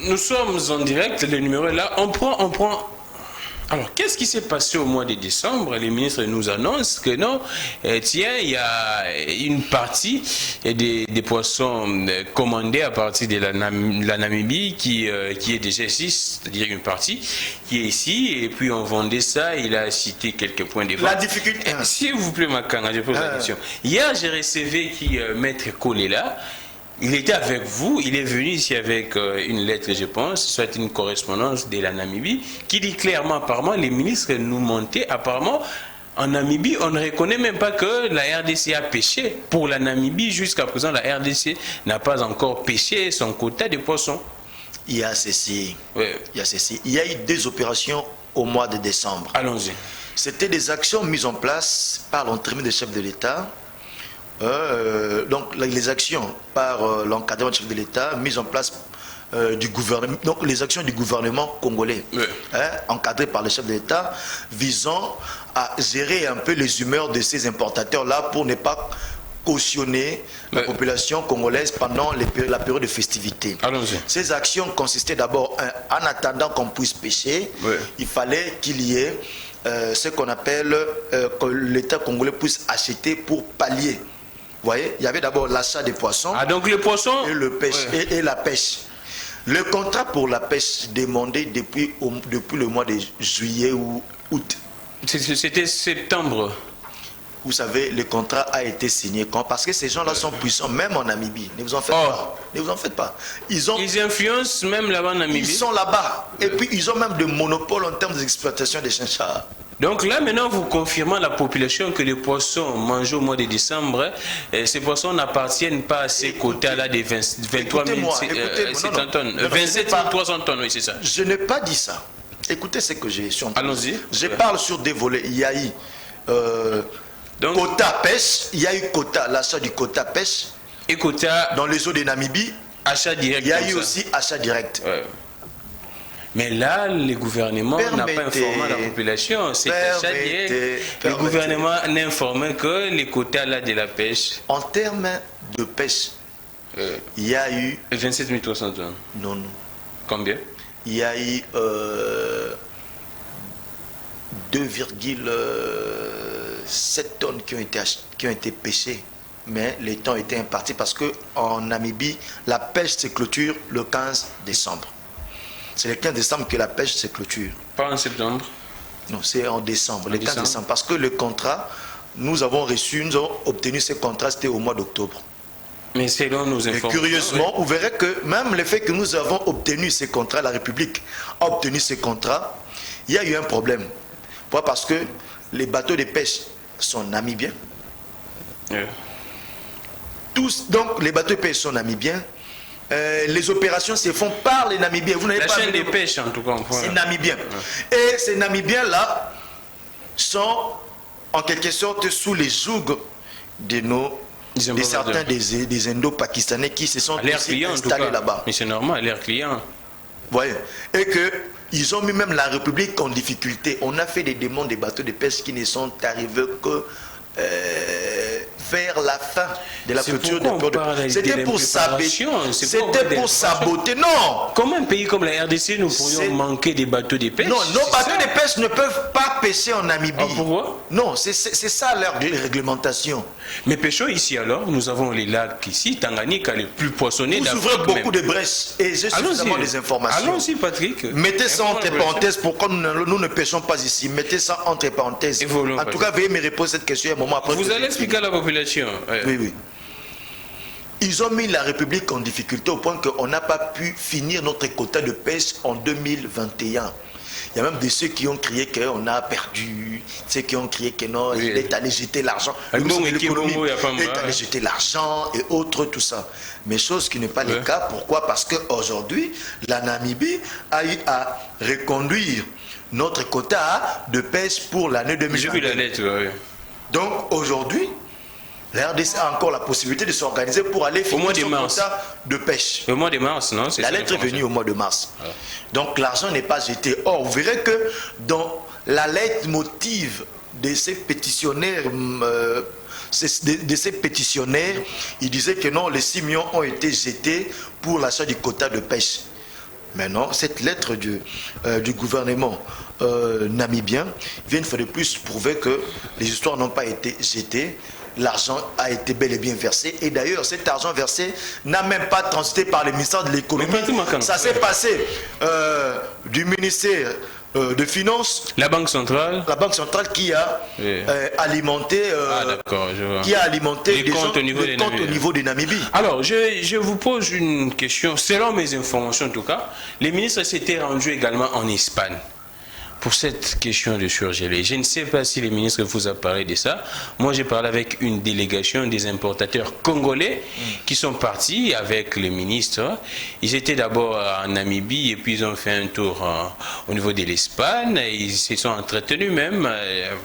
Nous sommes en direct, le numéro est là. On prend. Alors, qu'est-ce qui s'est passé au mois de décembre? Les ministres nous annoncent que non, tiens, il y a une partie des poissons commandés à partir de la Namibie qui est déjà ici, c'est-à-dire une partie qui est ici, et puis on vendait ça. Il a cité quelques points de vente. La difficulté. S'il vous plaît, Makanga, je pose la question. Hier, j'ai recevé Maître Kolé là. Il était avec vous, il est venu ici avec une lettre, je pense, soit une correspondance de la Namibie, qui dit clairement, apparemment, les ministres nous montaient, apparemment, en Namibie, on ne reconnaît même pas que la RDC a pêché. Pour la Namibie, jusqu'à présent, la RDC n'a pas encore pêché son quota de poissons. Il y a ceci. Oui. Il y a eu 2 opérations au mois de décembre. Allons-y. C'était des actions mises en place par l'entremise des chefs de l'État. Donc les actions par l'encadrement du chef de l'État mises en place du gouvernement, donc les actions du gouvernement congolais, encadrées par le chef de l'État, visant à gérer un peu les humeurs de ces importateurs-là pour ne pas cautionner la population congolaise pendant la période de festivité. Ces actions consistaient d'abord, en attendant qu'on puisse pêcher, il fallait qu'il y ait ce qu'on appelle que l'État congolais puisse acheter pour pallier. Vous voyez, il y avait d'abord l'achat des poissons. Donc les poissons et la pêche. Le contrat pour la pêche demandé depuis le mois de juillet ou août. C'était septembre. Vous savez, le contrat a été signé parce que ces gens-là sont puissants, même en Namibie. Ne vous en faites pas. Ne vous en faites pas. Ils influencent même là-bas en Namibie. Ils sont là-bas. Et puis, ils ont même des monopoles en termes d'exploitation des chinchars. Donc là, maintenant, vous confirmez à la population que les poissons mangés au mois de décembre, ces poissons n'appartiennent pas à ces quotas-là des 23 700 tonnes. 27 300 tonnes, oui, c'est ça. Je n'ai pas dit ça. Écoutez ce que j'ai sur. Allons-y. Je parle sur des volets. Il y a eu quota pêche, il y a eu l'achat du quota pêche. Et quota dans les eaux de Namibie. Achat direct. Il y a eu aussi achat direct. Mais là, le gouvernement n'a pas informé la population. C'est le gouvernement n'a informé que les quotas là de la pêche. En termes de pêche, il y a eu... 27 300 tonnes. Non. Combien? Il y a eu 2,7 tonnes qui ont été pêchées. Mais les temps étaient impartis parce qu'en Namibie, la pêche se clôture le 15 décembre. C'est le 15 décembre que la pêche se clôture. Pas en septembre? Non, c'est en décembre, le 15 décembre. Parce que le contrat, nous avons obtenu ce contrat, c'était au mois d'octobre. Mais selon nos informations... Et curieusement, vous verrez que même le fait que nous avons obtenu ce contrat, la République a obtenu ce contrat, il y a eu un problème. Pourquoi? Parce que les bateaux de pêche sont namibiens. Donc les bateaux de pêche sont namibiens. Les opérations se font par les Namibiens. Vous n'avez pas chaîne de pêche en tout cas. C'est namibien. Et ces Namibiens-là sont en quelque sorte sous les jougs de certains des Indo-Pakistanais qui se sont installés là-bas. Mais c'est normal, leurs clients. Voyez. Et qu'ils ont mis même la République en difficulté. On a fait des demandes des bateaux de pêche qui ne sont arrivés que vers la fin de la clôture des ports. C'était pour saboter. Non. Comme un pays comme la RDC, nous pourrions manquer des bateaux de pêche. Non, nos bateaux de pêche ne peuvent pas pêcher en Namibie. Pourquoi? Non, c'est ça leur réglementation. Mais pêchons ici alors. Nous avons les lacs ici, Tanganyika, les plus poissonnés d'Afrique. Vous ouvrez beaucoup de brèches et j'ai suffisamment des informations. Allons-y, Patrick. Mettez ça entre parenthèses. Pourquoi nous ne pêchons pas ici? Mettez ça entre parenthèses. En tout cas, veuillez me répondre cette question un moment après. Vous allez expliquer à la population. Oui. Ils ont mis la République en difficulté au point qu'on n'a pas pu finir notre quota de pêche en 2021. Il y a même de ceux qui ont crié qu'on a perdu, ceux qui ont crié que non, il est allé jeter l'argent. L'économie est allé jeter l'argent et autres, tout ça. Mais chose qui n'est pas le cas. Pourquoi? Parce qu'aujourd'hui, la Namibie a eu à reconduire notre quota de pêche pour l'année 2020. J'ai vu la lettre, oui. Donc aujourd'hui, la RDC a encore la possibilité de s'organiser pour aller finir son quota de pêche. Au mois de mars, non? La lettre est venue au mois de mars. Donc l'argent n'est pas jeté. Or, vous verrez que dans la lettre motive de ces pétitionnaires, ils disaient que non, les 6 millions ont été jetés pour l'achat du quota de pêche. Mais non, cette lettre du gouvernement namibien vient une fois de plus prouver que les histoires n'ont pas été jetées. L'argent a été bel et bien versé. Et d'ailleurs, cet argent versé n'a même pas transité par le ministère de l'économie. Ça s'est passé du ministère de Finances. La Banque centrale. La Banque centrale qui a alimenté, les comptes au niveau des Namibie. Alors, je vous pose une question. Selon mes informations, en tout cas, les ministres s'étaient rendus également en Espagne pour cette question de surgelé. Je ne sais pas si les ministres vous ont parlé de ça. Moi, j'ai parlé avec une délégation des importateurs congolais qui sont partis avec les ministres. Ils étaient d'abord en Namibie et puis ils ont fait un tour au niveau de l'Espagne. Ils se sont entretenus même,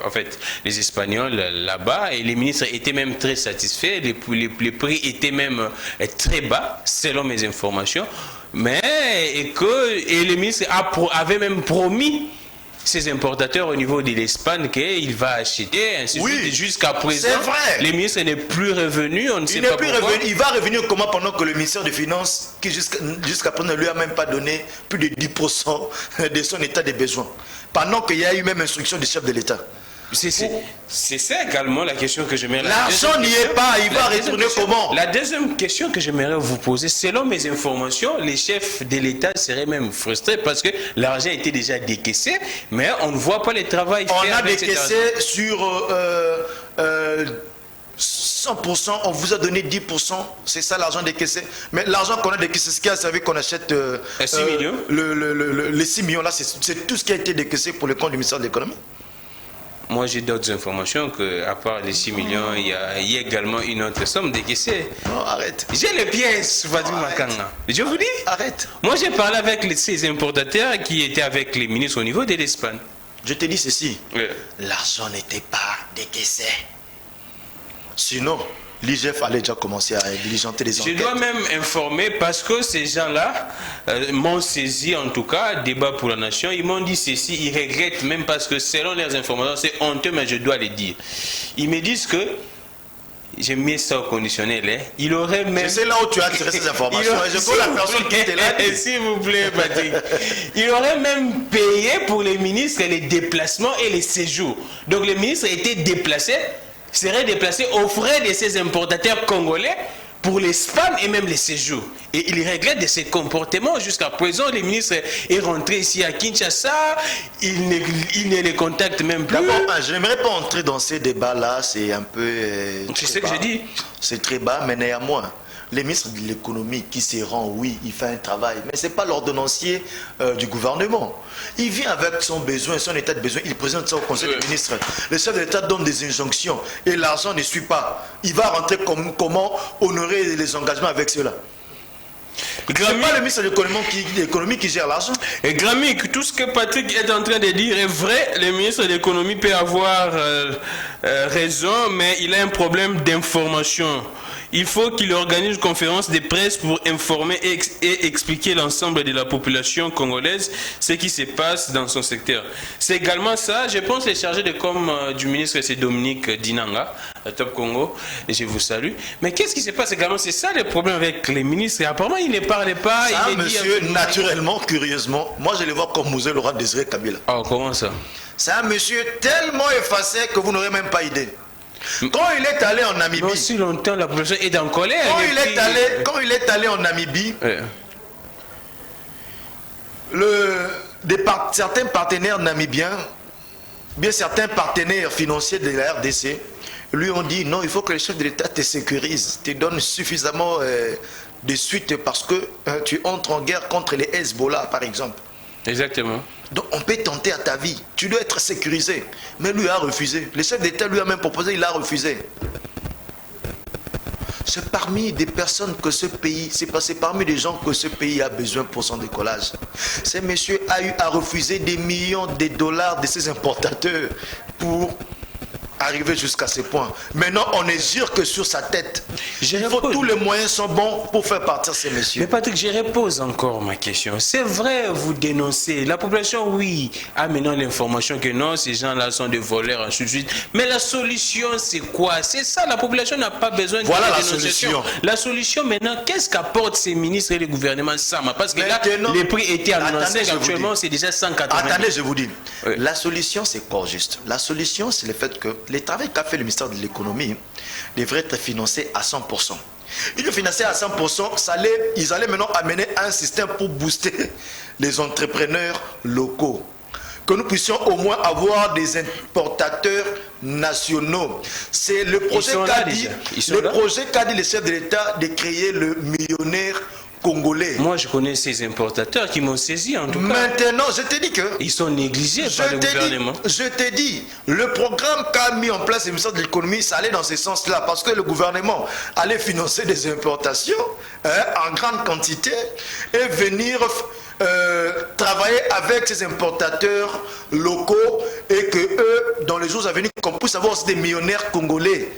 en fait, les Espagnols là-bas. Et les ministres étaient même très satisfaits. Les prix étaient même très bas, selon mes informations. Mais, et les ministres avaient même promis ces importateurs au niveau de l'Espagne qu'il va acheter, ainsi de suite. Jusqu'à présent, les ministres n'est plus revenu, on ne sait pas pourquoi. Il va revenir comment pendant que le ministère des Finances, qui jusqu'à présent ne lui a même pas donné plus de 10% de son état de besoin, pendant qu'il y a eu même instruction du chef de l'État. C'est ça également la question que j'aimerais... L'argent n'y est pas, il va retourner comment? La deuxième question que j'aimerais vous poser, selon mes informations, les chefs de l'État seraient même frustrés parce que l'argent était déjà décaissé, mais on ne voit pas le travail fait. On a décaissé sur 100%, on vous a donné 10%, c'est ça l'argent décaissé. Mais l'argent qu'on a décaissé, c'est ce qui a servi qu'on achète 6 millions. Les 6 millions là, c'est tout ce qui a été décaissé pour le compte du ministère de l'économie. Moi, j'ai d'autres informations qu'à part les 6 millions, il y a également une autre somme décaissée. Non, arrête. J'ai les pièces, Vadim Makanga. Je vous dis. Arrête. Moi, j'ai parlé avec ces importateurs qui étaient avec les ministres au niveau de l'Espagne. Je te dis ceci. L'argent n'était pas décaissé. Sinon, l'IGF allait déjà commencer à diligenter les enquêtes. Je dois même informer parce que ces gens-là m'ont saisi, en tout cas, débat pour la nation. Ils m'ont dit ceci, ils regrettent même parce que selon leurs informations, c'est honteux, mais je dois les dire. Ils me disent que, j'ai mis ça au conditionnel, hein, il aurait même... C'est là où tu as tiré ces informations. Je vois la personne qui était là. S'il vous plaît, Patrick. Il aurait même payé pour les ministres les déplacements et les séjours. Donc les ministres étaient déplacés, seraient déplacés aux frais de ces importateurs congolais pour les spams et même les séjours. Et il regrette de ces comportements. Jusqu'à présent, le ministre est rentré ici à Kinshasa, il ne les contacte même plus. D'abord, je n'aimerais pas entrer dans ces débats-là, c'est un peu... C'est ce que j'ai dit. C'est très bas, mais néanmoins, les ministres de l'économie qui se rend, oui, il fait un travail, mais ce n'est pas l'ordonnancier du gouvernement. Il vient avec son besoin, son état de besoin, il présente ça au conseil des ministres. Le chef de l'État donne des injonctions et l'argent ne suit pas. Il va rentrer comment honorer les engagements avec cela. C'est pas le ministre de l'économie qui gère l'argent. Et Gramic, tout ce que Patrick est en train de dire est vrai. Le ministre de l'économie peut avoir raison, mais il a un problème d'information. Il faut qu'il organise une conférence de presse pour informer et expliquer l'ensemble de la population congolaise ce qui se passe dans son secteur. C'est également ça, je pense, les chargés de com du ministre, c'est Dominique Dinanga, à Top Congo, et je vous salue. Mais qu'est-ce qui se passe également? C'est ça le problème avec les ministres. Et apparemment, il ne parlait pas. Ça, monsieur, naturellement, curieusement, moi je le vois comme Mosé Laurent Désiré Kabila. Oh, comment ça? C'est un monsieur tellement effacé que vous n'aurez même pas idée. Quand il est allé en Namibie, aussi longtemps la population est en colère. Quand il est allé en Namibie, certains partenaires namibiens, bien certains partenaires financiers de la RDC, lui ont dit non, il faut que le chef de l'État te sécurise, te donne suffisamment de suite parce que tu entres en guerre contre les Hezbollah, par exemple. Exactement. Donc on peut tenter à ta vie, tu dois être sécurisé. Mais lui a refusé. Le chef d'État lui a même proposé, il a refusé. C'est parmi des personnes que ce pays, c'est parmi des gens que ce pays a besoin pour son décollage. Ce monsieur a eu à refuser des millions de dollars de ses importateurs pour arriver jusqu'à ce point. Maintenant, on ne jure que sur sa tête. Tous les moyens sont bons pour faire partir ces messieurs. Mais Patrick, je repose encore ma question. C'est vrai, vous dénoncez. La population, oui, a maintenant l'information que non, ces gens-là sont des voleurs, ainsi de suite. Mais la solution, c'est quoi? C'est ça, la population n'a pas besoin de dénonciation. La solution, maintenant, qu'est-ce qu'apportent ces ministres et les gouvernements Sama? Parce que maintenant, là, les prix étaient annoncés, actuellement, c'est déjà 180. Attendez, je vous dis. Oui. La solution, c'est quoi juste? La solution, c'est le fait que les travaux qu'a fait le ministère de l'économie devraient être financés à 100%. Ils le finançaient à 100%, ils allaient maintenant amener un système pour booster les entrepreneurs locaux. Que nous puissions au moins avoir des importateurs nationaux. C'est le projet qu'a dit le chef de l'État de créer le millionnaire congolais. Moi, je connais ces importateurs qui m'ont saisi en tout cas. Maintenant, je te dis que... Ils sont négligés par le gouvernement. Je te dis, le programme qu'a mis en place le ministère de l'économie, ça allait dans ce sens-là, parce que le gouvernement allait financer des importations en grande quantité et venir travailler avec ces importateurs locaux et que eux, dans les jours à venir, qu'on puisse avoir aussi des millionnaires congolais.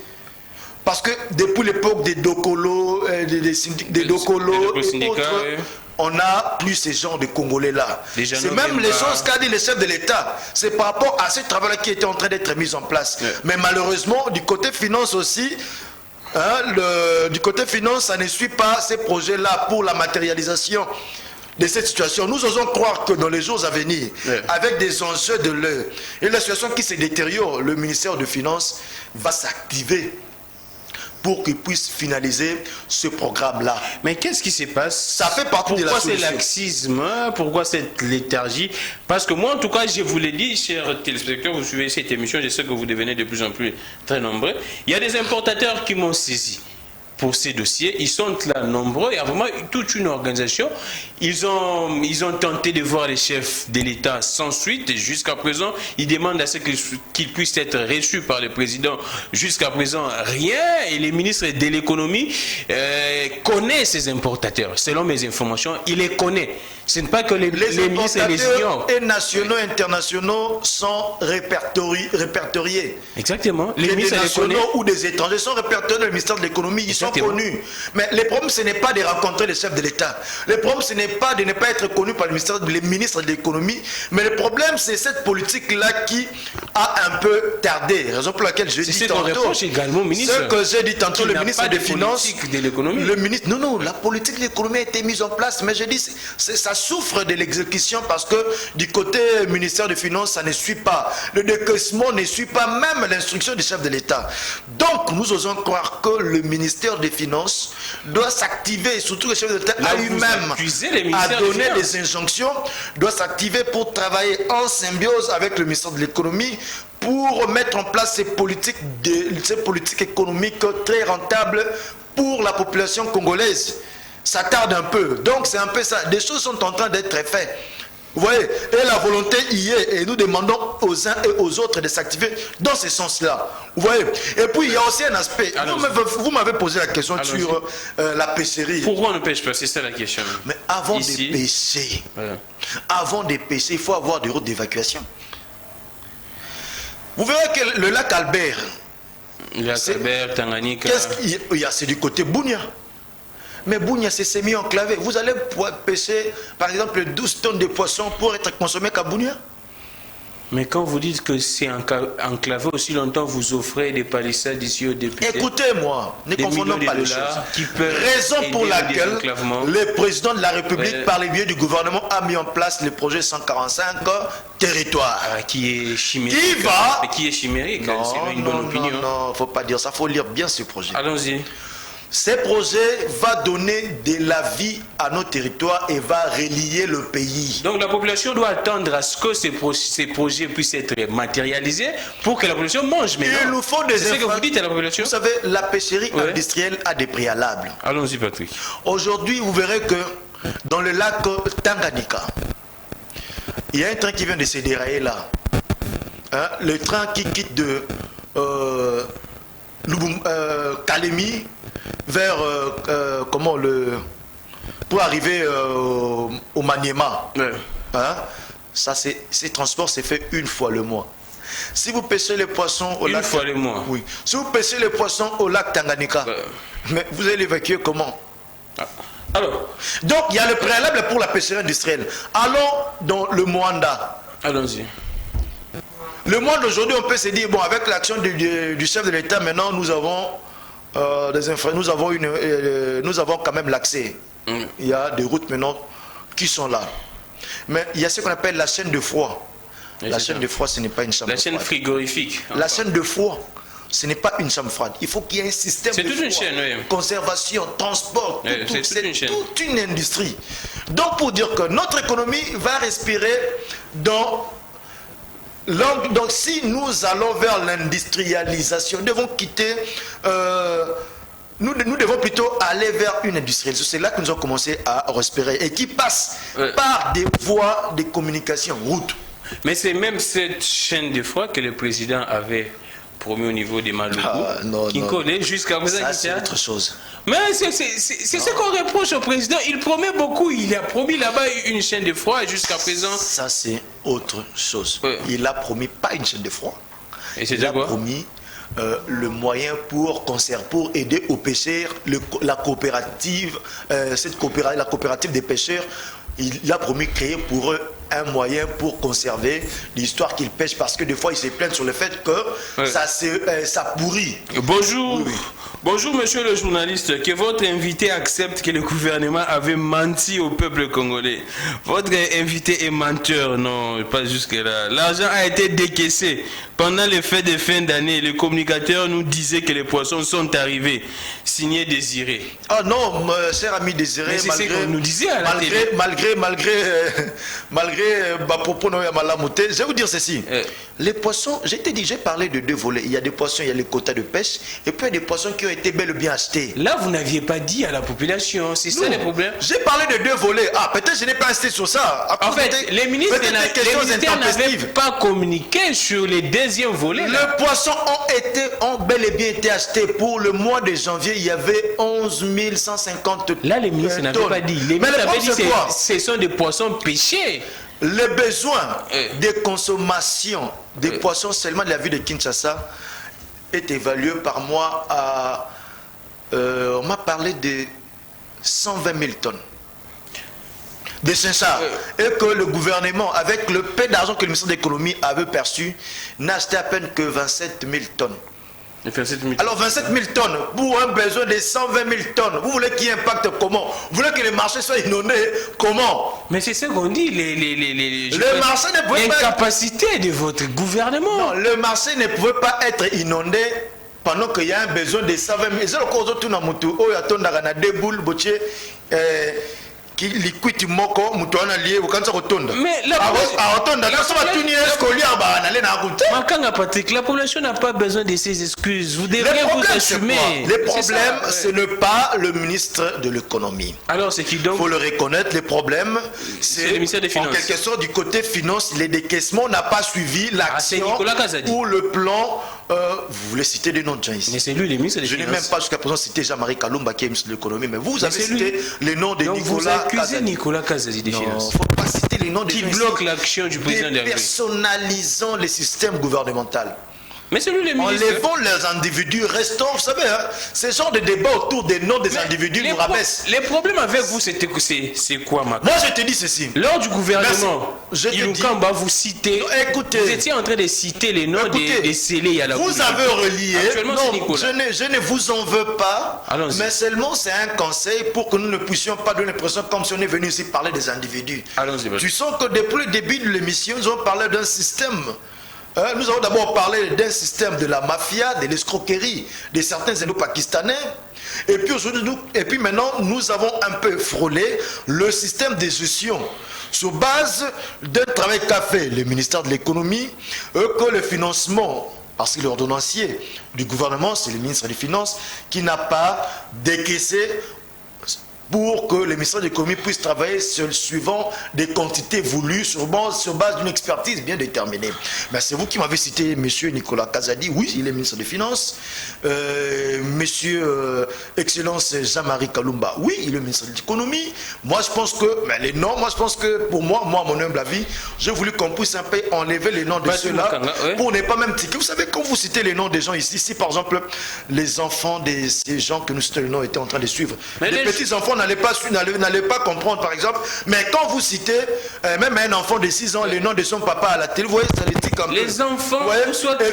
Parce que depuis l'époque des Dokolo, des Dokolo et autres, on n'a plus ces genres de Congolais-là. C'est même les choses qu'a dit le chef de l'État. C'est par rapport à ce travail-là qui était en train d'être mis en place. Mais malheureusement, du côté finance aussi, du côté finance, ça ne suit pas ces projets-là pour la matérialisation de cette situation. Nous osons croire que dans les jours à venir, avec des enjeux de l'heure et la situation qui se détériore, le ministère de Finances va s'activer pour qu'il puisse finaliser ce programme-là. Mais qu'est-ce qui se passe? Ça fait partie de la solution. Pourquoi c'est laxisme? Pourquoi cette léthargie? Parce que moi, en tout cas, je vous l'ai dit, chers téléspectateurs, vous suivez cette émission, je sais que vous devenez de plus en plus très nombreux. Il y a des importateurs qui m'ont saisi. pour ces dossiers. Ils sont là nombreux. Il y a vraiment toute une organisation. Ils ont tenté de voir les chefs de l'État sans suite. Et jusqu'à présent, ils demandent à ce qu'ils puissent être reçus par le président. Jusqu'à présent, rien. Et les ministres de l'économie connaissent ces importateurs. Selon mes informations, ils les connaissent. Ce n'est pas que les ministres les ignorent. Et nationaux et internationaux sont répertoriés. Exactement. Les ministres nationaux ou des étrangers sont répertoriés dans le ministère de l'économie. Ils sont connus. Mais le problème, ce n'est pas de rencontrer les chefs de l'État. Le problème, ce n'est pas de ne pas être connu par les ministres de l'économie. Mais le problème, c'est cette politique-là qui a un peu tardé. Raison pour laquelle je dis tantôt. Ce que j'ai dit tantôt, le ministre des Finances. Le ministre. Non, la politique de l'économie a été mise en place. Mais je dis, ça souffre de l'exécution parce que du côté ministère des Finances, ça ne suit pas. Le décaissement ne suit pas même l'instruction du chef de l'État. Donc, nous osons croire que le ministère des Finances doit s'activer, surtout le chef de l'État a lui-même à donner des injonctions, doit s'activer pour travailler en symbiose avec le ministère de l'économie pour mettre en place ces politiques économiques très rentables pour la population congolaise. Ça tarde un peu. Donc c'est un peu ça. Des choses sont en train d'être faites. Vous voyez, et la volonté y est. Et nous demandons aux uns et aux autres de s'activer dans ce sens-là. Vous voyez. Et puis il y a aussi un aspect. Vous m'avez posé la question sur la pêcherie. Pourquoi on ne pêche pas? C'est ça la question. Mais avant de pêcher, il faut avoir des routes d'évacuation. Vous verrez que le lac Albert. Le lac Albert, Tanganyika. C'est du côté Bunia. Mais Bunia, c'est semi-enclavé. Vous allez pêcher, par exemple, 12 tonnes de poissons pour être consommé qu'à Bunia. Mais quand vous dites que c'est enclavé aussi longtemps, vous offrez des palissades ici aux députés. Écoutez-moi, ne confondons pas les choses. Raison pour laquelle le président de la République, par le biais du gouvernement, a mis en place le projet 145 territoires. Qui est chimérique. Qui est chimérique. C'est une bonne opinion. Non, il ne faut pas dire ça. Il faut lire bien ce projet. Allons-y. Ce projet va donner de la vie à nos territoires et va relier le pays. Donc la population doit attendre à ce que ces projets puissent être matérialisés pour que la population mange. Mais il nous faut des c'est ce que vous dites à la population. Vous savez, la pêcherie industrielle a des préalables. Allons-y, Patrick. Aujourd'hui, vous verrez que dans le lac Tanganyika, il y a un train qui vient de se dérailler là. Hein? Le train qui quitte de Kalemi vers pour arriver au Maniema. Hein? Ça, ces transports c'est fait une fois le mois. Si vous pêchez les poissons au lac, fois le mois. Oui. Si vous pêchez les poissons au lac Tanganyika, mais vous allez l'évacuer comment? Alors, donc il y a le préalable pour la pêcherie industrielle. Allons dans le Mwanda. Allons-y. Le mois d'aujourd'hui, on peut se dire, bon, avec l'action du chef de l'État, maintenant, nous avons nous avons quand même l'accès. Il y a des routes maintenant qui sont là. Mais il y a ce qu'on appelle la chaîne de froid. La chaîne de froid, ce n'est pas une chambre froide. La chaîne frigorifique. La chaîne de froid, ce n'est pas une chambre froide. Il faut qu'il y ait un système de toute une chaîne, conservation, transport, c'est toute une industrie. Donc pour dire que notre économie va respirer dans... Donc si nous allons vers l'industrialisation, nous devons quitter, nous devons plutôt aller vers une industrialisation. C'est là que nous avons commencé à respirer et qui passe par des voies de communication, routes. Mais c'est même cette chaîne de froid que le président avait promis au niveau des Maluku, qui connaît jusqu'à présent. Ça, c'est autre chose. Mais c'est ce qu'on reproche au président. Il promet beaucoup. Il a promis là-bas une chaîne de froid et jusqu'à présent... Ça, c'est autre chose. Il a promis pas une chaîne de froid. Et c'est il a promis le moyen pour aider aux pêcheurs, la coopérative des pêcheurs. Il a promis créer pour eux un moyen pour conserver l'histoire qu'ils pêchent, parce que des fois ils se plaignent sur le fait que ça pourrit. Bonjour. Oui. Bonjour monsieur le journaliste, que votre invité accepte que le gouvernement avait menti au peuple congolais. Votre invité est menteur, non, pas jusque là. L'argent a été décaissé. Pendant les fêtes de fin d'année, les communicateurs nous disaient que les poissons sont arrivés. Signé Désiré. Ah non, cher ami Désiré, malgré, nous disait à la malgré malgré ma propos, je vais vous dire ceci. Les poissons, j'ai parlé de deux volets. Il y a des poissons, il y a les quotas de pêche, et puis il y a des poissons qui ont été bel et bien achetés. Là, vous n'aviez pas dit à la population, c'est ça le problème. J'ai parlé de deux volets. Ah, peut-être je n'ai pas insisté sur ça. En fait, les ministres n'avaient pas communiqué sur les deuxièmes volets. Les poissons ont bel et bien été achetés. Pour le mois de janvier, il y avait 11 150 tonnes. Là, les ministres n'avaient pas dit. Les ministres avaient dit que ce sont des poissons pêchés. Le besoin de consommation des poissons seulement de la ville de Kinshasa est évalué par mois à... on m'a parlé de 120 000 tonnes de Saint-Charles. Et que le gouvernement, avec le peu d'argent que le ministère de l'économie avait perçu, n'a acheté à peine que 27 000 tonnes. Alors 27 000 tonnes pour un besoin de 120 000 tonnes. Vous voulez qu'il impacte comment? Vous voulez que les marchés soient inondés comment? Mais c'est ce qu'on dit, le marché ne pouvait pas... L'incapacité de votre gouvernement. Non, le marché ne pouvait pas être inondé pendant qu'il y a un besoin de 120 000. C'est le cause de tout le monde. Oh, il y a ton dagana deux boules, botier. Qui liquide moko mutuana lié ukanza rotonda mais la population n'a pas besoin de ces excuses. Vous devriez vous assumer. Le problème, ce n'est pas le ministre de l'économie. Alors c'est qui donc? Il faut le reconnaître. Le problème, c'est le ministère des Finances. En quelque sorte du côté finance, les décaissements n'a pas suivi l'action ou le plan. Vous voulez citer des noms de gens ici. Mais c'est lui le ministre des Finances. Je n'ai même pas jusqu'à présent cité Jean-Marie Kalumba qui est ministre de l'économie, mais vous avez cité les noms de Nicolas. Accusez Nicolas Kazadi des Finances. Il ne faut pas citer les noms des qui bloquent l'action du président de la République. Personnalisant les systèmes gouvernementaux. Mais c'est lui le ministre. Enlevons les individus restants. Vous savez, hein, ce genre de débat autour des noms des individus nous rabaisse. Les problèmes avec vous, c'est quoi, Macron? Moi, je te dis ceci. Lors du gouvernement, Ilukamba vous citez. Non, écoutez, vous étiez en train de citer les noms des scellés à la vous avez relié. Non, je ne vous en veux pas. Mais seulement, c'est un conseil pour que nous ne puissions pas donner l'impression comme si on est venu ici parler des individus. Tu sens que depuis le début de l'émission, nous avons parlé d'un système. Nous avons d'abord parlé d'un système de la mafia, de l'escroquerie de certains Indo-Pakistanais. Et puis maintenant, nous avons un peu frôlé le système de gestion sur base d'un travail qu'a fait le ministère de l'économie, que le financement, parce que l'ordonnancier du gouvernement, c'est le ministre des Finances, qui n'a pas décaissé pour que le ministère de l'économie puisse travailler suivant des quantités voulues sur base d'une expertise bien déterminée. Mais c'est vous qui m'avez cité M. Nicolas Kazadi, oui, il est ministre des Finances. Monsieur Excellence Jean-Marie Kalumba, oui, il est ministre de l'économie. Moi, je pense que, mais les noms, moi, je pense que pour moi, mon humble avis, j'ai voulu qu'on puisse un peu enlever les noms de ceux-là pour ne pas même tiquer. Vous savez, quand vous citez les noms des gens ici, si par exemple, les enfants de ces gens que nous citons les noms étaient en train de suivre, les petits enfants n'allait pas comprendre par exemple, mais quand vous citez même un enfant de 6 ans le nom de son papa à la télé, vous voyez, ça les tique un peu. Les enfants,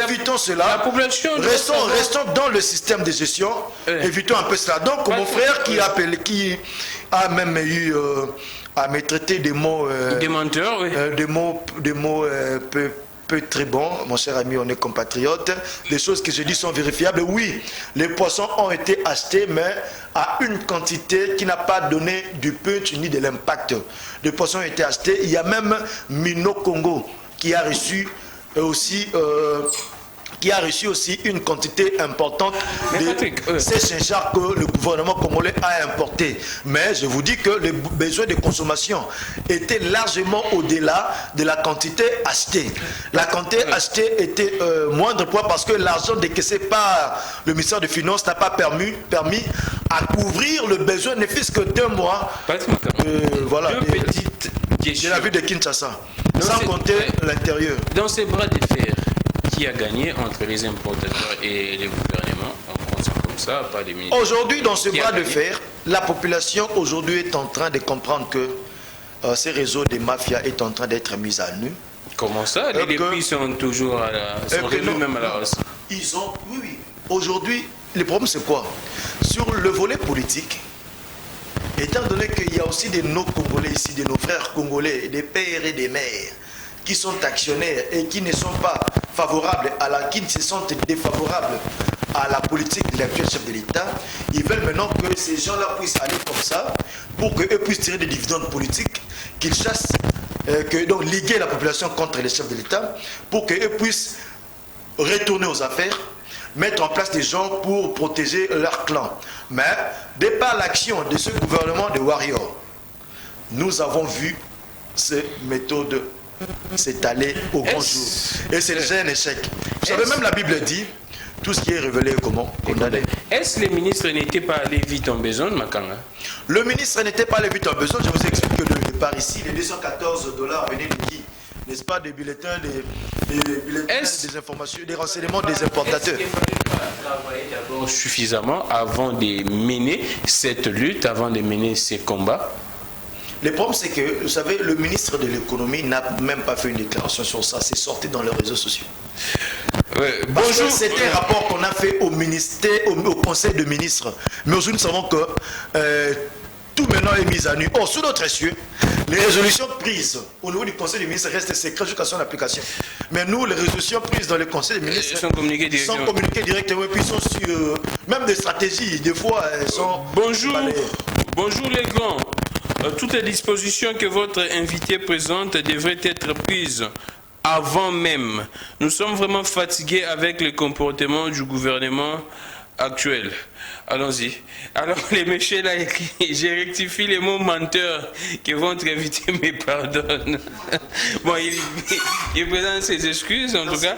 évitons cela. La population restons dans le système de gestion, évitons un peu cela. Donc mon frère qui a même eu à me traiter des mots des menteurs, oui. des mots peu très bon, mon cher ami, on est compatriotes. Les choses que je dis sont vérifiables. Oui, les poissons ont été achetés, mais à une quantité qui n'a pas donné du punch ni de l'impact. Les poissons ont été achetés. Il y a même Mino Congo qui a reçu aussi une quantité importante de ces Saint-Charles que le gouvernement congolais a importé. Mais je vous dis que les besoins de consommation étaient largement au-delà de la quantité achetée. La quantité achetée était moindre parce que l'argent décaissé par le ministère des Finances n'a pas permis à couvrir le besoin ne fût-ce que 2 mois. Voilà, de la ville de Kinshasa. Sans compter l'intérieur. Dans ces bras de fer, qui a gagné entre les importateurs et les gouvernements, on pense comme ça, pas des ministres. Aujourd'hui, dans ce bras de fer, la population aujourd'hui est en train de comprendre que ces réseaux de mafia est en train d'être mis à nu. Comment ça? Les prix sont toujours à la même à la hausse. Oui. Aujourd'hui, le problème c'est quoi? Sur le volet politique, étant donné qu'il y a aussi de nos Congolais ici, de nos frères congolais, des pères et des mères, qui sont actionnaires et qui ne sont pas favorables qui se sentent défavorables à la politique de l'actuel chef de l'État, ils veulent maintenant que ces gens-là puissent aller comme ça pour qu'eux puissent tirer des dividendes politiques, qu'ils chassent donc liguer la population contre les chefs de l'État pour qu'ils puissent retourner aux affaires, mettre en place des gens pour protéger leur clan. Mais, de par l'action de ce gouvernement de Warrior, nous avons vu ces méthodes s'étaler au grand jour. Et c'est déjà un échec. Vous savez, même la Bible dit, tout ce qui est révélé est comment condamné. Est-ce que les ministres n'étaient pas allés vite en besoin, Makanga? Le ministre n'était pas allé vite en besoin. Je vous explique que le départ ici, les 214 $ venaient de qui? N'est-ce pas, des bulletins, des informations, des renseignements des importateurs. Est-ce qu'il ne fallait pas travailler d'abord suffisamment avant de mener cette lutte, avant de mener ces combats? Le problème, c'est que, vous savez, le ministre de l'économie n'a même pas fait une déclaration sur ça. C'est sorti dans les réseaux sociaux. Bonjour. C'était un rapport qu'on a fait au ministère, au conseil de ministres. Mais aujourd'hui, nous savons que tout maintenant est mis à nu. Or, sous notre essieu, les résolutions prises au niveau du conseil des ministres restent secrètes jusqu'à son application. Mais nous, les résolutions prises dans le conseil des ministres sont communiquées directement. Et puis sont sur même des stratégies. Des fois, elles sont. Bonjour les grands. Toutes les dispositions que votre invité présente devraient être prises avant même. Nous sommes vraiment fatigués avec le comportement du gouvernement actuel. Allons-y. Alors, les messieurs là, j'ai rectifié les mots menteurs que votre invité me pardonne. Bon, il présente ses excuses, en tout cas.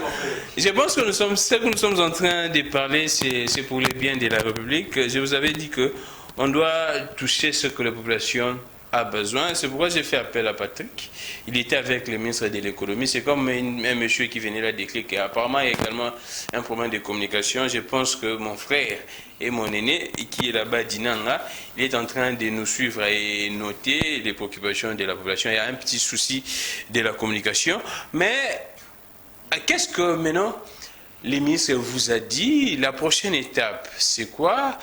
Je pense que ce que nous sommes en train de parler, c'est pour le bien de la République. Je vous avais dit que on doit toucher ce que la population a besoin. C'est pourquoi j'ai fait appel à Patrick. Il était avec le ministre de l'économie. C'est comme un monsieur qui venait là déclarer qu'apparemment il y a également un problème de communication. Je pense que mon frère et mon aîné, qui est là-bas, Dinanga, il est en train de nous suivre et noter les préoccupations de la population. Il y a un petit souci de la communication. Mais qu'est-ce que maintenant le ministre vous a dit? La prochaine étape, c'est quoi?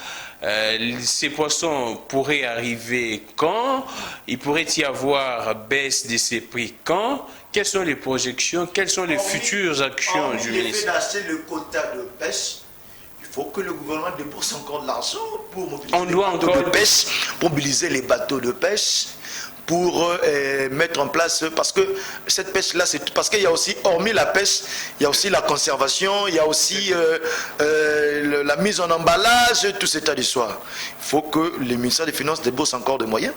Ces poissons pourraient arriver quand? Il pourrait y avoir baisse de ces prix quand? Quelles sont les projections? Quelles sont les futures actions du ministre? D'acheter le quota de pêche, il faut que le gouvernement débourse encore de l'argent pour mobiliser les bateaux de pêche, pour mettre en place, parce que cette pêche-là, c'est parce qu'il y a aussi, hormis la pêche, il y a aussi la conservation, il y a aussi la mise en emballage, tout cet état d'histoire. Il faut que le ministère des Finances débourse encore des moyens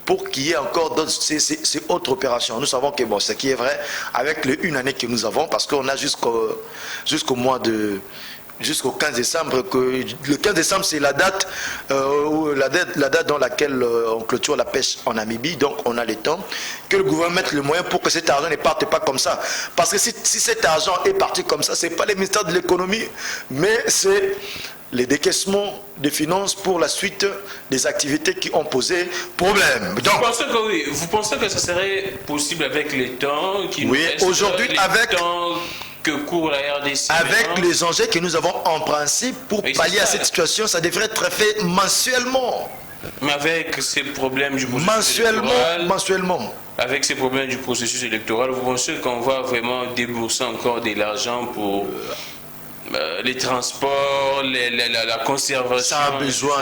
pour qu'il y ait encore d'autres, ces autres opérations. Nous savons que, bon, ce qui est vrai, avec une année que nous avons, parce qu'on a jusqu'au mois de... jusqu'au 15 décembre, le 15 décembre c'est la date dans laquelle on clôture la pêche en Namibie, donc on a le temps, que le gouvernement mette le moyen pour que cet argent ne parte pas comme ça. Parce que si cet argent est parti comme ça, ce n'est pas le ministère de l'économie, mais c'est les décaissements des finances pour la suite des activités qui ont posé problème. Donc, vous pensez que ce serait possible avec les temps qui nous restent, aujourd'hui, avec... que court la RDC avec les enjeux que nous avons en principe pour pallier à cette situation, ça devrait être fait mensuellement. Mais avec ces problèmes du processus mensuellement. Avec ces problèmes du processus électoral, vous pensez qu'on va vraiment débourser encore de l'argent pour les transports, la conservation?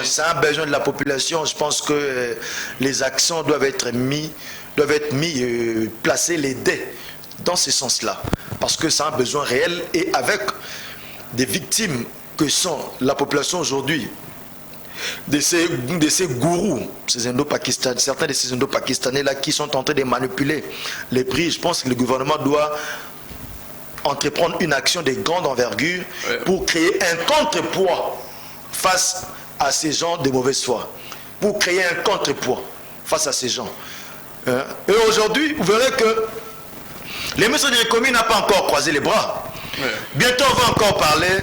C'est un besoin de la population. Je pense que les actions doivent être placer les dés dans ce sens-là, parce que c'est un besoin réel, et avec des victimes que sont la population aujourd'hui, de ces gourous, ces Indo-Pakistanais, certains de ces Indo-Pakistanais-là qui sont en train de manipuler les prix. Je pense que le gouvernement doit entreprendre une action de grande envergure pour créer un contrepoids face à ces gens de mauvaise foi, pour créer un contrepoids face à ces gens. Et aujourd'hui, vous verrez que le ministre de l'économie n'a pas encore croisé les bras. Bientôt, on va encore parler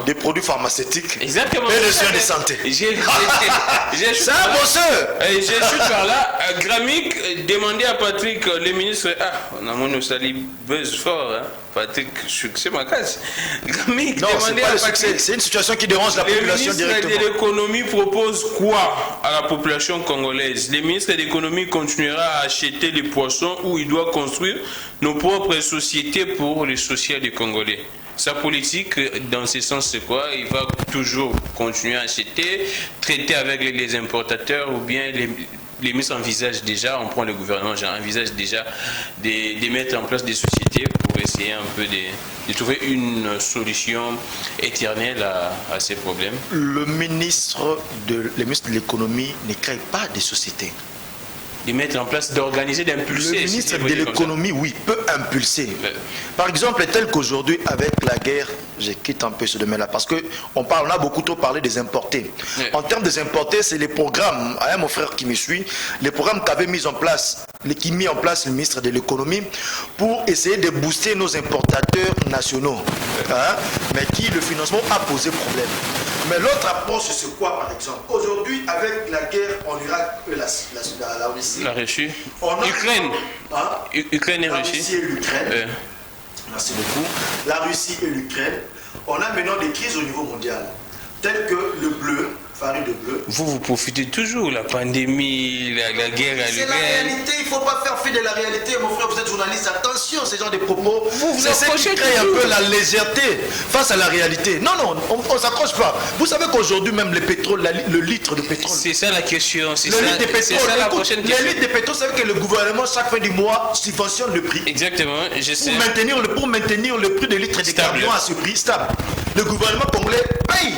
des produits pharmaceutiques. Exactement. Et des soins de santé. C'est un bosseur. Je suis par là. Gramic demandait à Patrick, le ministre, on a mon sali buzz fort, hein. Patrick, succès ma casse. Gramic demandait à Patrick. C'est une situation qui dérange la population directement. Le ministre de l'économie propose quoi à la population congolaise? Le ministre de l'économie continuera à acheter les poissons ou il doit construire nos propres sociétés pour les sociétés des Congolais? Sa politique, dans ce sens, c'est quoi? Il va toujours continuer à acheter, traiter avec les importateurs ou bien les ministres envisagent déjà, on prend le gouvernement, envisage déjà de mettre en place des sociétés pour essayer un peu de trouver une solution éternelle à ces problèmes. Le ministre de l'économie ne crée pas des sociétés. De mettre en place, d'organiser, d'impulser. Le ministre de l'économie, oui, peut impulser. Par exemple, tel qu'aujourd'hui, avec la guerre, je quitte un peu ce domaine-là, parce qu'on a beaucoup trop parlé des importés. En termes des importés, c'est les programmes, mon frère qui me suit, les programmes qu'avait mis en place le ministre de l'économie pour essayer de booster nos importateurs nationaux. Mais qui, le financement, a posé problème. Mais l'autre approche, c'est quoi, par exemple? Aujourd'hui, avec la guerre en Irak, la Russie. La Russie. Ukraine. Ukraine et Russie. La Russie et l'Ukraine. Merci beaucoup. La Russie et l'Ukraine. On a maintenant des crises au niveau mondial, telles que le bleu, farine de bleu. Vous profitez toujours, la pandémie, la guerre à l'Ukraine. C'est la réalité, il ne faut pas faire fi de la réalité, mon frère, vous êtes journaliste, attention, ces genres de propos. C'est ce qui crée un peu la légèreté face à la réalité. Non, on ne s'accroche pas. Vous savez qu'aujourd'hui, même le pétrole, le litre de pétrole. C'est ça la question. C'est ça la prochaine question. Le litre de pétrole, c'est que le gouvernement, chaque fin du mois, subventionne le prix. Exactement, je sais. Pour maintenir le prix de litre de carburant à ce prix stable. Le gouvernement congolais paye.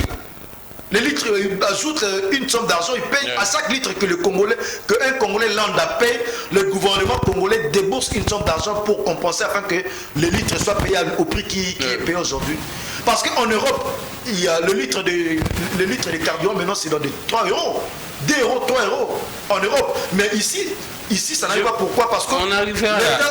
Le litre, il ajoute une somme d'argent, il paye à chaque litre qu'un Congolais lambda paye, le gouvernement congolais débourse une somme d'argent pour compenser afin que le litre soit payé au prix qui est payé aujourd'hui. Parce qu'en Europe, il y a le litre de carburant, maintenant c'est dans des 3 euros. 2 euros, 3 euros en Europe. Mais ici ça n'arrive pas. Pourquoi? Parce que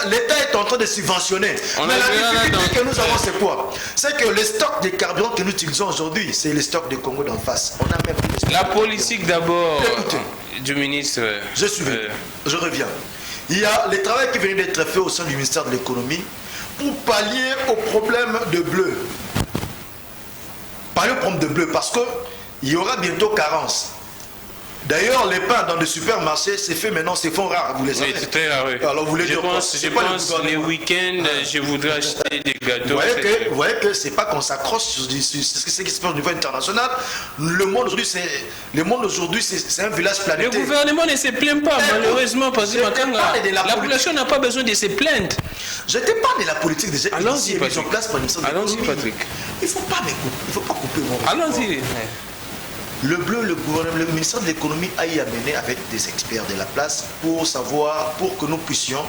l'État est en train de subventionner. Mais la difficulté que nous avons, c'est quoi? C'est que les stocks de carburant que nous utilisons aujourd'hui, c'est les stocks de Congo d'en face. On a même plus la politique d'abord du ministre. Je reviens. Il y a le travail qui venait d'être fait au sein du ministère de l'économie pour pallier au problème de bleu. Pallier au problème de bleu parce qu'il y aura bientôt carence. D'ailleurs, les pains dans les supermarchés, c'est fait maintenant, c'est font rare, vous les savez. Oui, c'est très rare. Alors, vous les je pense les week-ends, je voudrais acheter des gâteaux. Vous voyez que c'est pas qu'on s'accroche sur ce qui se passe au niveau international. Le monde aujourd'hui, c'est un village planétaire. Le gouvernement ne se plaint pas, malheureusement, parce que la population n'a pas besoin de se plaindre. Je te parle de la politique déjà. Allons-y, Patrick. Allons-y, Patrick. Il ne faut pas m'écouter, il ne faut pas couper mon. Allons-y. Le bleu, le ministère de l'économie a y amené avec des experts de la place pour que nous puissions,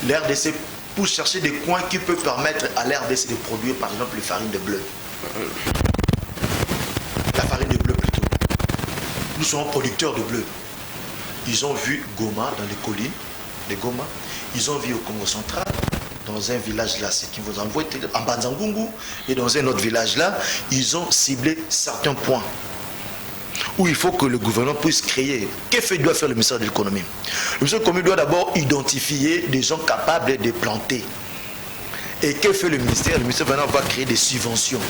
l'RDC, pour chercher des coins qui peuvent permettre à l'RDC de produire par exemple les farines de bleu. La farine de bleu plutôt. Nous sommes producteurs de bleu. Ils ont vu Goma dans les collines de Goma. Ils ont vu au Congo central, dans un village là, c'est qui vous envoie en Banzangungu, et dans un autre village là, ils ont ciblé certains points où il faut que le gouvernement puisse créer. Qu'est-ce que doit faire le ministère de l'économie? Le ministère de l'économie doit d'abord identifier des gens capables de planter. Et que fait le ministère? Le ministère va créer des subventions.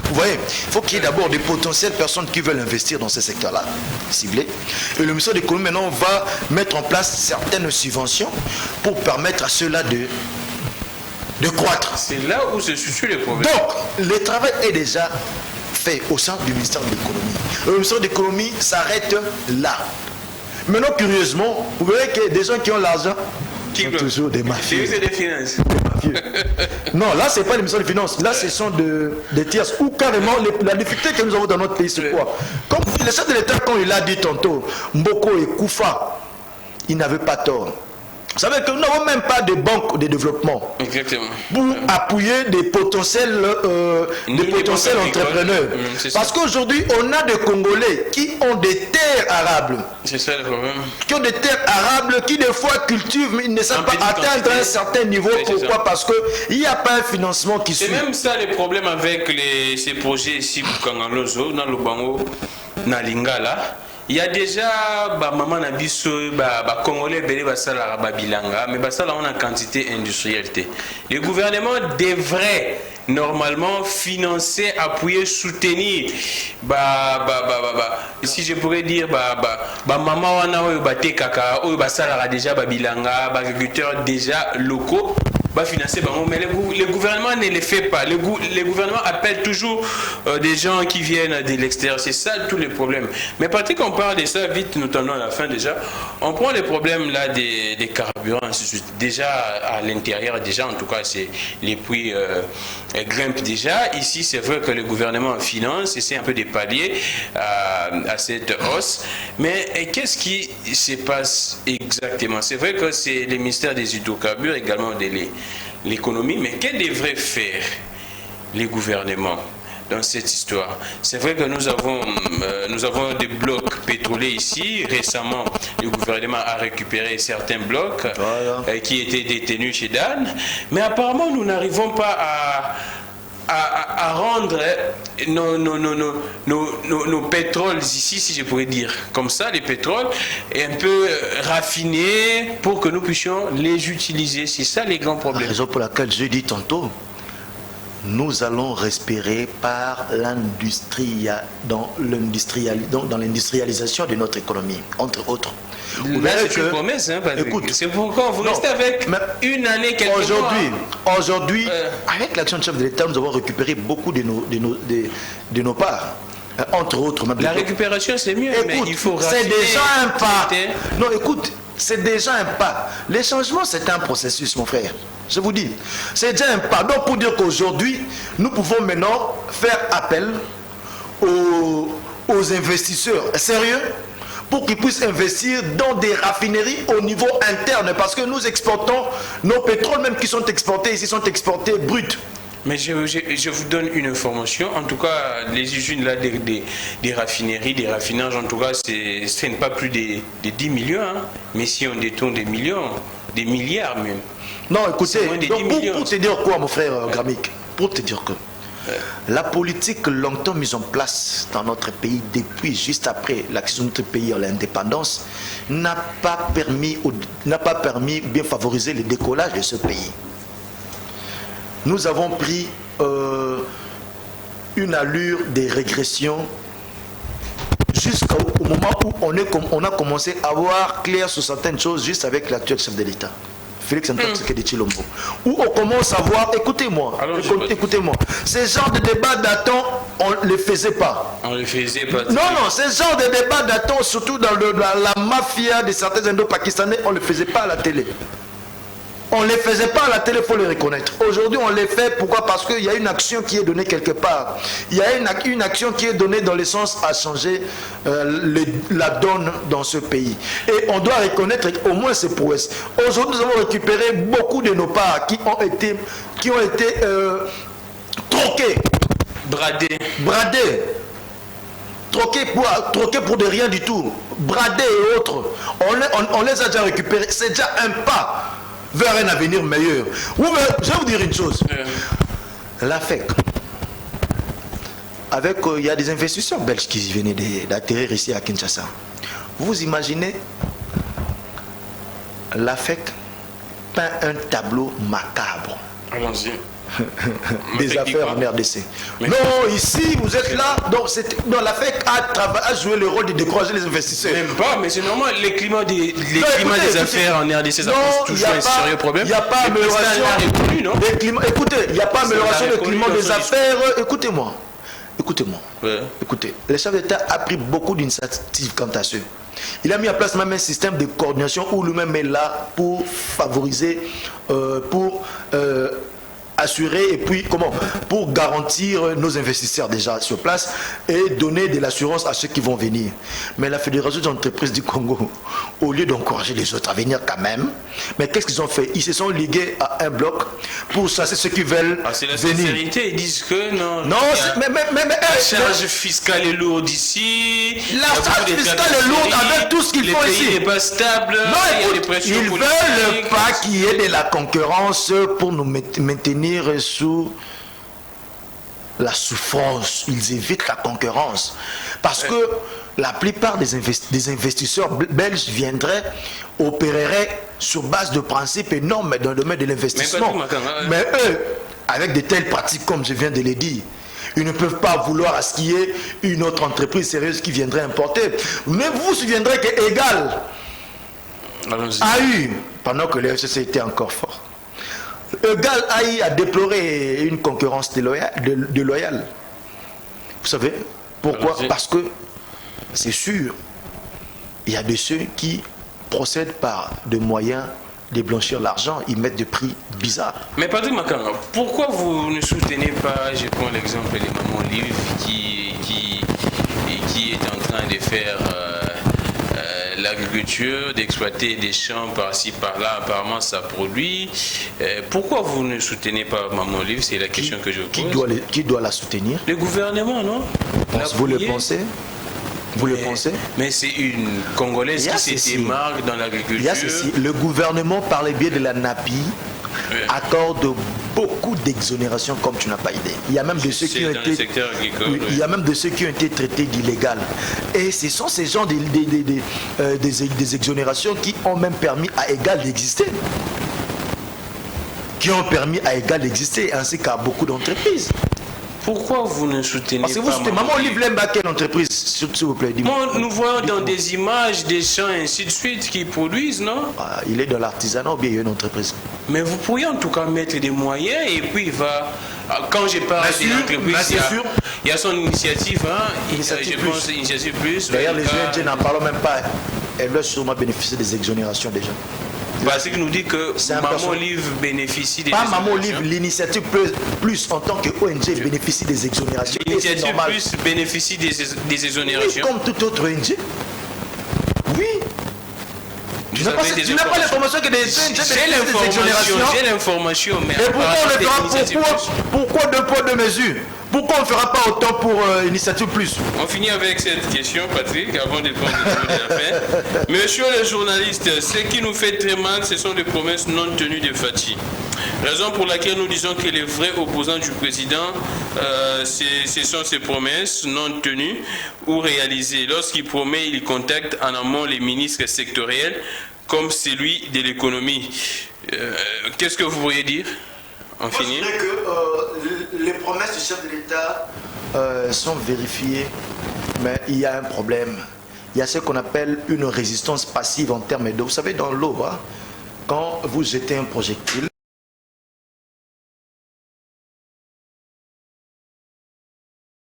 Vous voyez, il faut qu'il y ait d'abord des potentielles personnes qui veulent investir dans ce secteur-là, ciblés. Et le ministère de l'économie maintenant va mettre en place certaines subventions pour permettre à ceux-là de croître. C'est là où se situe le problème. Donc, le travail est déjà fait au sein du ministère de l'économie. Le ministère de l'économie s'arrête là. Maintenant, curieusement, vous verrez que des gens qui ont l'argent sont toujours des mafieux. C'est des finances. Non, là, ce n'est pas le ministère des Finances. Là, ce sont des tierces. Ou carrément, la difficulté que nous avons dans notre pays, c'est quoi? Comme le chef de l'État, quand il a dit tantôt, Mboko et Koufa, il n'avait pas tort. Vous savez que nous n'avons même pas de banque de développement. Exactement. Pour appuyer des potentiels entrepreneurs. Parce qu'aujourd'hui, on a des Congolais qui ont des terres arables. C'est ça le problème. Qui ont des terres arables, qui des fois cultivent, mais ils ne savent pas atteindre un certain niveau. Pourquoi? Parce qu'il n'y a pas un financement qui suit. C'est même ça le problème avec ces projets ici, Kangalozo, dans le Bango, dans Lingala. Il y a déjà maman nabiso congolais belé basala babilanga mais basala on a quantité industrielle. Le gouvernement devrait normalement financer, appuyer, soutenir si je pourrais dire maman wana oyo bate kaka oyo basala déjà babilanga agriculteurs déjà locaux financer, mais le gouvernement ne les fait pas. Le gouvernement appelle toujours des gens qui viennent de l'extérieur. C'est ça tous les problèmes. Mais Patrick, on parle de ça vite, nous tournons à la fin déjà. On prend les problèmes là des carburants. Déjà à l'intérieur, déjà en tout cas, les prix grimpent déjà. Ici, c'est vrai que le gouvernement finance, essaie un peu de pallier à cette hausse. Mais qu'est-ce qui se passe exactement? C'est vrai que c'est le ministère des hydrocarbures, également de l'économie, mais que devrait faire les gouvernements dans cette histoire? C'est vrai que nous avons des blocs pétroliers ici. Récemment, le gouvernement a récupéré certains blocs qui étaient détenus chez Dan, mais apparemment nous n'arrivons pas à rendre nos pétroles ici, si je pourrais dire comme ça, les pétroles, un peu raffinés pour que nous puissions les utiliser. C'est ça les grands problèmes. La raison pour laquelle je dis tantôt, nous allons respirer par l'industrie, dans l'industrialisation de notre économie, entre autres. Là, c'est une promesse, hein, écoute, c'est pourquoi vous restez avec une année, quelques mois. Aujourd'hui, avec l'action de chef de l'État, nous avons récupéré beaucoup de nos parts. Entre autres. La récupération, c'est mieux, écoute, mais il faut c'est déjà un pas. Non, écoute, c'est déjà un pas. Les changements, c'est un processus, mon frère. Je vous dis, c'est déjà un pas. Donc, pour dire qu'aujourd'hui, nous pouvons maintenant faire appel aux investisseurs sérieux pour qu'ils puissent investir dans des raffineries au niveau interne. Parce que nous exportons nos pétroles, même qui sont exportés ici, sont exportés bruts. Mais je vous donne une information. En tout cas, les usines là, des raffineries, des raffinages, en tout cas, ce n'est pas plus de 10 millions. Hein. Mais si on détourne des millions, des milliards même. Non, écoutez, pour te dire quoi, mon frère Gramic, pour te dire que la politique longtemps mise en place dans notre pays, depuis juste après l'accession de notre pays à l'indépendance, n'a pas permis bien favoriser le décollage de ce pays. Nous avons pris une allure de régression jusqu'au moment où on a commencé à voir clair sur certaines choses juste avec l'actuel chef de l'État, Félix Antoine Tshisekedi Tshilombo, où on commence à voir, écoutez-moi, ces genres de débats datant, on ne les faisait pas. On ne les faisait pas. Non, ces genres de débats datant, surtout dans la mafia de certains Indo-Pakistanais, on ne les faisait pas à la télé. On ne les faisait pas à la télé, il faut le reconnaître. Aujourd'hui, on les fait. Pourquoi? Parce qu'il y a une action qui est donnée quelque part. Il y a une action qui est donnée dans le sens à changer la donne dans ce pays. Et on doit reconnaître au moins ces prouesses. Aujourd'hui, nous avons récupéré beaucoup de nos parts qui ont été troquées. Bradées. Troquées pour de rien du tout. Bradées et autres. On les a déjà récupérées. C'est déjà un pas vers un avenir meilleur. Je vais vous dire une chose. La FEC, il y a des investisseurs belges qui venaient d'atterrir ici à Kinshasa. Vous imaginez, la FEC peint un tableau macabre. Allons-y. Des affaires en RDC. Non, ici, vous êtes là, donc la FEC a joué le rôle de décourager les investisseurs. Même pas, mais c'est normal, les climats des affaires en RDC, ça pose toujours un sérieux problème. Il n'y a pas amélioration des climats. Écoutez, il n'y a pas amélioration des climats des affaires. Écoutez-moi. Ouais. Écoutez, le chef d'État a pris beaucoup d'initiatives quant à ce. Il a mis en place même un système de coordination où lui-même est là pour favoriser, assurer et puis pour garantir nos investisseurs déjà sur place et donner de l'assurance à ceux qui vont venir. Mais la Fédération des entreprises du Congo, au lieu d'encourager les autres à venir quand même, mais qu'est-ce qu'ils ont fait? Ils se sont ligués à un bloc pour chasser ceux qui veulent c'est la venir. Sincérité, ils disent que non. Non, la charge fiscale est lourde ici. La charge fiscale est lourde avec tout ce qu'ils font ici. Le pays n'est pas stable. Non, écoute, ils ne veulent pas qu'il y ait de la concurrence pour nous maintenir sous la souffrance. Ils évitent la concurrence parce que la plupart des investisseurs belges opéreraient sur base de principes et normes dans le domaine de l'investissement. Mais eux, avec de telles pratiques comme je viens de le dire, ils ne peuvent pas vouloir à ce qu'il y ait une autre entreprise sérieuse qui viendrait importer. Mais vous vous souviendrez qu'Égal a eu, pendant que le FCC était encore fort, Egal a déploré une concurrence déloyale. Vous savez pourquoi? Parce que c'est sûr, il y a de ceux qui procèdent par des moyens de blanchir l'argent, ils mettent des prix bizarres. Mais Patrick Makanga, pourquoi vous ne soutenez pas, je prends l'exemple de Maman Liv qui est en train de faire l'agriculture, d'exploiter des champs par-ci par-là, apparemment ça produit. Pourquoi vous ne soutenez pas Maman Liv? C'est la question que je pose. Qui doit la soutenir? Le gouvernement, non? Vous le pensez? Vous le pensez? Mais c'est une Congolaise qui s'est marque dans l'agriculture. Le gouvernement, par le biais de la NAPI, accorde beaucoup d'exonérations comme tu n'as pas idée. Il y a même de ceux qui ont été, il y a même de ceux qui ont été traités d'illégal. Et ce sont ces gens des exonérations qui ont même permis à Égal d'exister. Qui ont permis à Égal d'exister, ainsi qu'à beaucoup d'entreprises. Pourquoi vous ne soutenez pas Maman Liv Lemba, quelle entreprise, s'il vous plaît, dis-moi. Nous voyons dans des images des champs ainsi de suite qui produisent, non? Il est dans l'artisanat ou bien il y a une entreprise? Mais vous pourriez en tout cas mettre des moyens et puis il va... Quand je parle d'une entreprise, il y a son initiative, hein, je pense Initiative Plus. D'ailleurs, les ONG n'en parlent même pas. Elles doivent sûrement bénéficier des exonérations déjà. Parce qu'il nous dit que Maman Liv bénéficie des exonérations. Pas Maman Liv, l'Initiative Plus en tant que ONG bénéficie des exonérations. L'Initiative Plus bénéficie des exonérations. Oui, comme toute autre ONG. Oui. Tu n'as pas l'information que des ONG J'ai l'information, mais... Et pourquoi deux poids, deux mesures? Pourquoi on ne fera pas autant pour Initiative Plus? On finit avec cette question, Patrick, avant de prendre le tour de la fin. Monsieur le journaliste, ce qui nous fait très mal, ce sont les promesses non tenues de Fathi. Raison pour laquelle nous disons que les vrais opposants du président, ce sont ces promesses non tenues ou réalisées. Lorsqu'il promet, il contacte en amont les ministres sectoriels, comme celui de l'économie. Qu'est-ce que vous pourriez dire? Je dirais que les promesses du chef de l'État sont vérifiées, mais il y a un problème. Il y a ce qu'on appelle une résistance passive en termes d'eau. Vous savez, dans l'eau, hein, quand vous jetez un projectile,